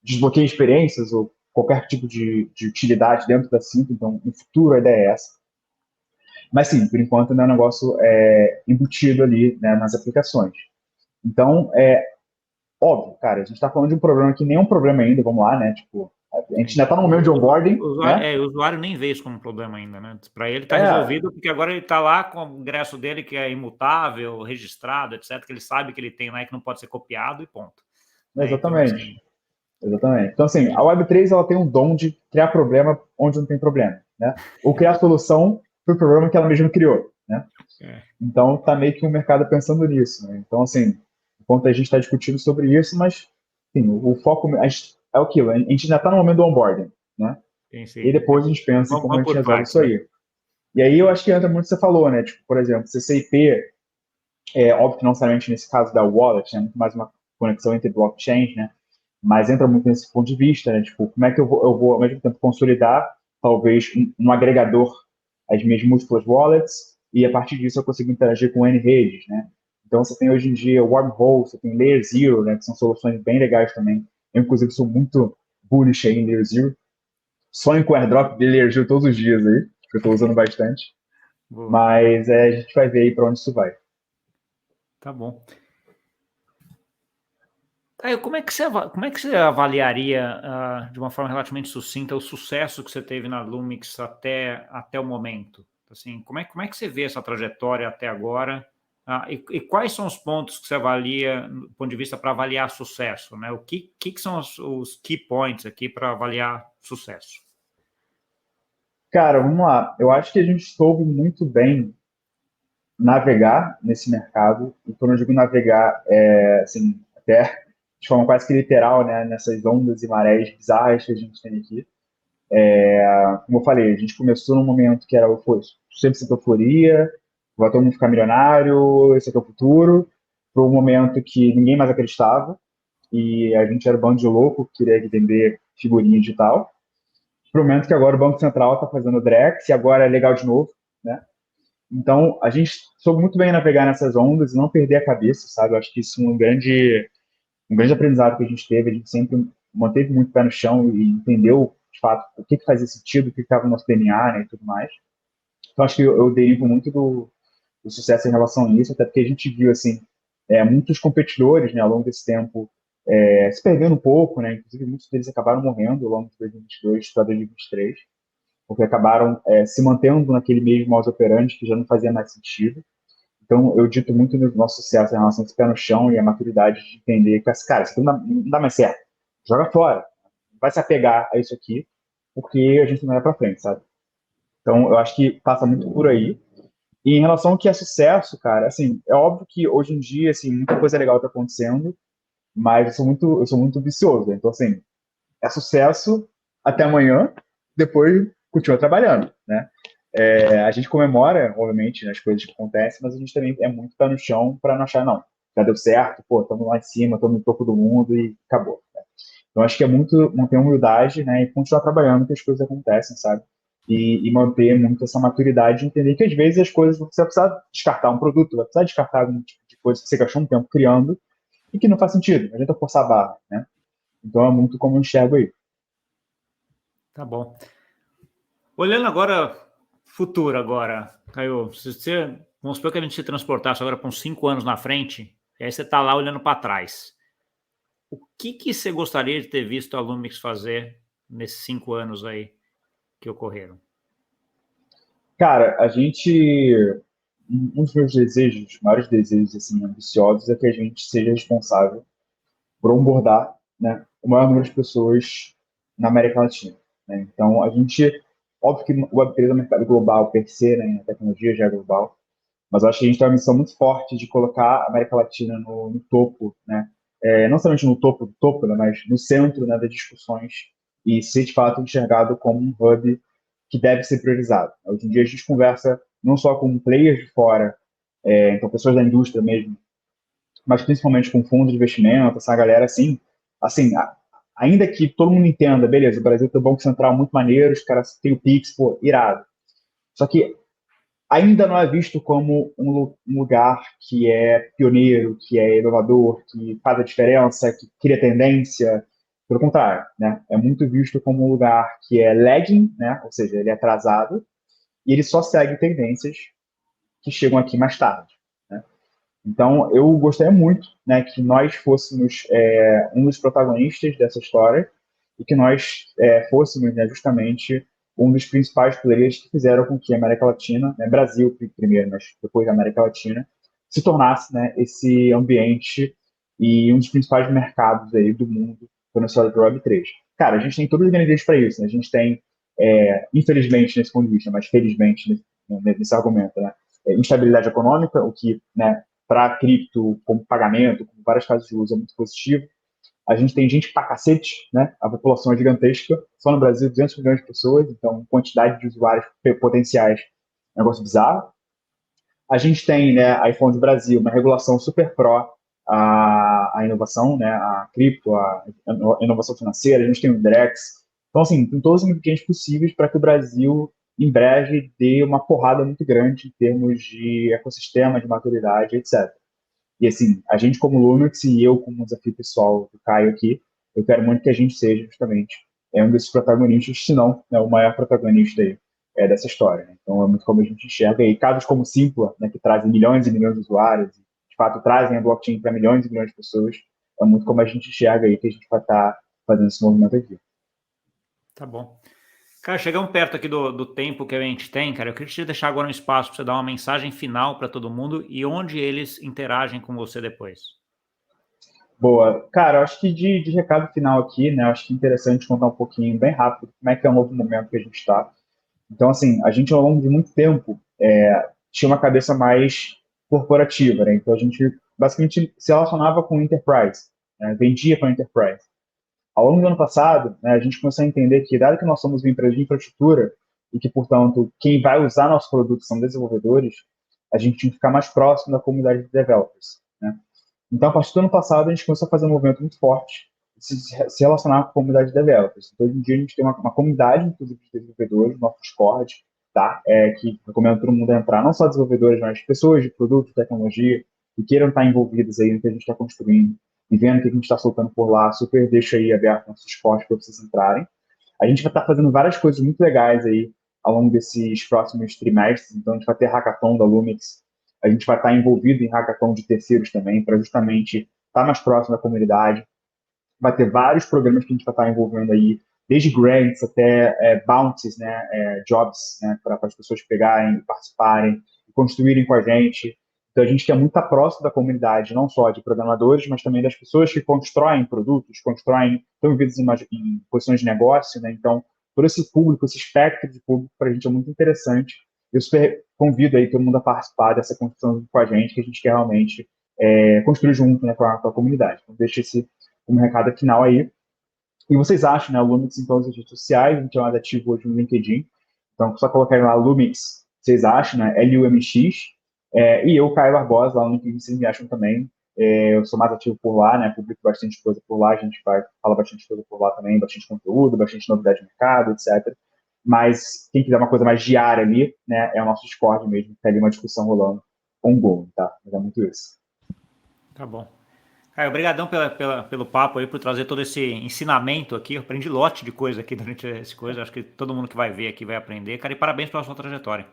S2: desbloqueiem experiências ou qualquer tipo de utilidade dentro da Simpla. Então, no futuro, a ideia é essa. Mas sim, por enquanto, não é um negócio embutido ali, né, nas aplicações. Então, óbvio, cara, a gente está falando de um problema que nem é um problema ainda, vamos lá, né? Tipo, a gente
S1: Sim.
S2: ainda está no momento de onboarding, né?
S1: O usuário nem vê isso como problema ainda, né? Para ele está
S2: É,
S1: resolvido, porque agora ele está lá com o ingresso dele que é imutável, registrado, etc., que ele sabe que ele tem lá e que não pode ser copiado e ponto. Né? Então,
S2: exatamente.
S1: assim,
S2: Exatamente. Então, assim, a Web3 ela tem um dom de criar problema onde não tem problema, né? Ou criar solução para o problema que ela mesma criou, né?
S1: é,
S2: Então, tá meio que o mercado pensando nisso, né? Então, assim, enquanto a gente está discutindo sobre isso, mas, enfim, o foco é o que? A gente ainda está no momento do onboarding, né?
S1: sim,
S2: E
S1: sim.
S2: depois a gente pensa em como a
S1: Vamos
S2: gente
S1: por
S2: resolve
S1: partes,
S2: isso
S1: né?
S2: aí. E aí eu acho que entra muito o que você falou, né? Tipo, por exemplo, CCIP, óbvio que não somente nesse caso da wallet, é muito mais uma conexão entre blockchains, né? Mas entra muito nesse ponto de vista, né? Tipo, como é que eu vou ao mesmo tempo consolidar, talvez, um agregador às minhas múltiplas wallets e a partir disso eu consigo interagir com N redes, né? Então você tem hoje em dia Wormhole, você tem Layer Zero, né? Que são soluções bem legais também. Eu, inclusive, sou muito bullish aí em Layer Zero. Sonho com airdrop de Layer Zero todos os dias aí, que eu estou usando bastante.
S1: Boa.
S2: Mas a gente vai ver aí para onde isso vai.
S1: Tá bom. Caio, como é que você avaliaria, de uma forma relativamente sucinta, o sucesso que você teve na Lumix até o momento? Assim, como é que você vê essa trajetória até agora? E quais são os pontos que você avalia, do ponto de vista para avaliar sucesso, né? O que são os key points aqui para avaliar sucesso?
S2: Cara, vamos lá. Eu acho que a gente soube muito bem navegar nesse mercado. E quando eu digo navegar, assim, até de forma quase que literal, né, nessas ondas e marés bizarras que a gente tem aqui. Como eu falei, a gente começou num momento que era sempre euforia, vai todo mundo ficar milionário, esse aqui é o futuro, para um momento que ninguém mais acreditava e a gente era um bando de louco que queria vender figurinha digital, para o momento que agora o Banco Central está fazendo Drex e agora é legal de novo, né? Então, a gente soube muito bem navegar nessas ondas e não perder a cabeça, sabe? Eu acho que isso é um grande aprendizado que a gente teve. A gente sempre manteve muito pé no chão e entendeu, de fato, o que fazia sentido, o que estava no nosso DNA, né, e tudo mais. Então, acho que eu derivo muito do sucesso em relação a isso, até porque a gente viu, assim, muitos competidores, né, ao longo desse tempo, se perdendo um pouco, né? Inclusive, muitos deles acabaram morrendo ao longo de 2022 para 2023 porque acabaram se mantendo naquele mesmo modus operandi que já não fazia mais sentido. Então, eu dito muito no nosso sucesso em relação a esse pé no chão e a maturidade de entender que, cara, isso aqui não dá mais certo. Joga fora. Não vai se apegar a isso aqui, porque a gente não vai para frente, sabe? Então, eu acho que passa muito por aí. E em relação ao que é sucesso, cara, assim, é óbvio que hoje em dia, assim, muita coisa legal tá acontecendo, mas eu sou muito vicioso. Então, assim, é sucesso até amanhã, depois continua trabalhando, né? A gente comemora, obviamente, as coisas que acontecem, mas a gente também é muito pé no chão para não achar, não, já deu certo, pô, estamos lá em cima, estamos no topo do mundo e acabou. Então, acho que é muito manter a humildade, né, e continuar trabalhando que as coisas acontecem, sabe? E manter muito essa maturidade de entender que às vezes as coisas você vai precisar descartar um produto, vai precisar descartar algum tipo de coisa que você gastou um tempo criando e que não faz sentido, não adianta forçar a barra, né? Então é muito como eu enxergo aí.
S1: Tá bom. Olhando agora, futuro agora, Caio, se você, vamos supor que a gente se transportasse agora para uns 5 anos na frente, e aí você está lá olhando para trás. O que você gostaria de ter visto a Lumix fazer nesses 5 anos aí que ocorreram?
S2: Cara, um dos meus desejos, maiores desejos, assim, ambiciosos, é que a gente seja responsável por onboardar, né, o maior número de pessoas na América Latina, né? Então, óbvio que o Web3 é um mercado global per se, né, a tecnologia já é global, mas eu acho que a gente tem uma missão muito forte de colocar a América Latina no topo, né? Não somente no topo do topo, né, mas no centro, né, das discussões e ser de fato enxergado como um hub que deve ser priorizado. Hoje em dia a gente conversa não só com players de fora, então pessoas da indústria mesmo, mas principalmente com fundos de investimento, essa galera assim, ainda que todo mundo entenda, beleza, o Brasil tem um banco central muito maneiro, os caras têm o Pix, pô, irado. Só que ainda não é visto como um lugar que é pioneiro, que é inovador, que faz a diferença, que cria tendência. Pelo contrário, né? É muito visto como um lugar que é lagging, né? Ou seja, ele é atrasado e ele só segue tendências que chegam aqui mais tarde, né? Então, eu gostaria muito, né, que nós fôssemos um dos protagonistas dessa história e que nós fôssemos, né, justamente um dos principais players que fizeram com que a América Latina, né, Brasil primeiro, mas depois a América Latina, se tornasse, né, esse ambiente e um dos principais mercados aí do mundo quando se olha para o Web3. Cara, a gente tem todos os ingredientes para isso, né? A gente tem, infelizmente nesse ponto de vista, mas felizmente nesse argumento, né, instabilidade econômica, o que, né, para cripto como pagamento, com várias casos de uso, é muito positivo. A gente tem gente pra cacete, né? A população é gigantesca. Só no Brasil, 200 milhões de pessoas, então quantidade de usuários potenciais é um negócio bizarro. A gente tem, né, iPhone do Brasil, uma regulação super pró a inovação, né, a cripto, a inovação financeira, a gente tem o Drex. Então, assim, tem todos os ingredientes possíveis para que o Brasil, em breve, dê uma porrada muito grande em termos de ecossistema, de maturidade, etc. E, assim, a gente como Lumix e eu como desafio pessoal do Caio aqui, eu quero muito que a gente seja, justamente, um desses protagonistas, se não, né, o maior protagonista aí, dessa história, né? Então, é muito como a gente enxerga. E casos como Simpla, né, que trazem milhões e milhões de usuários, de fato, trazem a blockchain para milhões e milhões de pessoas, é muito como a gente enxerga aí que a gente vai estar fazendo esse movimento aqui.
S1: Tá bom. Cara, chegamos perto aqui do tempo que a gente tem, cara. Eu queria te deixar agora um espaço para você dar uma mensagem final para todo mundo e onde eles interagem com você depois.
S2: Boa. Cara, eu acho que de recado final aqui, né, eu acho que é interessante contar um pouquinho, bem rápido, como é que é o novo momento que a gente está. Então, assim, a gente ao longo de muito tempo tinha uma cabeça mais corporativa, né? Então a gente basicamente se relacionava com enterprise, né? Vendia para enterprise. Ao longo do ano passado, né, a gente começou a entender que, dado que nós somos uma empresa de infraestrutura e que, portanto, quem vai usar nossos produtos são desenvolvedores, a gente tinha que ficar mais próximo da comunidade de developers, né? Então, a partir do ano passado, a gente começou a fazer um movimento muito forte de se relacionar com a comunidade de developers. Então, hoje em dia, a gente tem uma comunidade, inclusive, de desenvolvedores, nosso Discord, tá? Que recomendo todo mundo a entrar, não só desenvolvedores, mas pessoas de produto, tecnologia, que queiram estar envolvidas aí no que a gente está construindo e vendo o que a gente está soltando por lá. Super deixa aí aberto nosso Discord para vocês entrarem. A gente vai estar fazendo várias coisas muito legais aí ao longo desses próximos trimestres. Então, a gente vai ter hackathon da Lumix, a gente vai estar envolvido em hackathon de terceiros também, para justamente estar mais próximo da comunidade. Vai ter vários programas que a gente vai estar envolvendo aí, desde grants até bounties, né, jobs, né, para as pessoas pegarem, participarem, construírem com a gente. Então, a gente quer muito estar próximo da comunidade, não só de programadores, mas também das pessoas que constroem produtos, estão envolvidos em posições de negócio, né? Então, todo esse público, esse espectro de público, para a gente é muito interessante. eu super convido aí todo mundo a participar dessa construção junto com a gente, que a gente quer realmente construir junto, né, com a comunidade. Então, deixa esse como recado final aí. E vocês acham, né, o Lumix em todas as redes sociais, a gente é mais ativo hoje no LinkedIn, então só colocarem lá Lumix, vocês acham, né, LUMX, e eu, Caio Barbosa, lá no LinkedIn, vocês me acham também. Eu sou mais ativo por lá, né, publico bastante coisa por lá, a gente vai falar bastante coisa por lá também, bastante conteúdo, bastante novidade de mercado, etc. Mas quem quiser uma coisa mais diária ali, né, é o nosso Discord mesmo, tem ali uma discussão rolando ongoing, tá? Mas é muito isso.
S1: Tá bom. Caio, obrigadão pelo papo aí, por trazer todo esse ensinamento aqui. Eu aprendi lote de coisa aqui durante esse coisa. Acho que todo mundo que vai ver aqui vai aprender. Cara, e parabéns pela sua trajetória.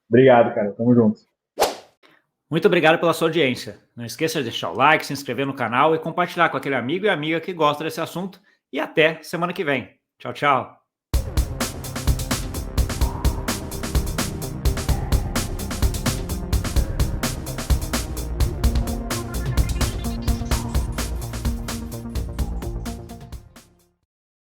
S2: Obrigado, cara. Tamo junto.
S1: Muito obrigado pela sua audiência. Não esqueça de deixar o like, se inscrever no canal e compartilhar com aquele amigo e amiga que gosta desse assunto. E até semana que vem. Tchau, tchau.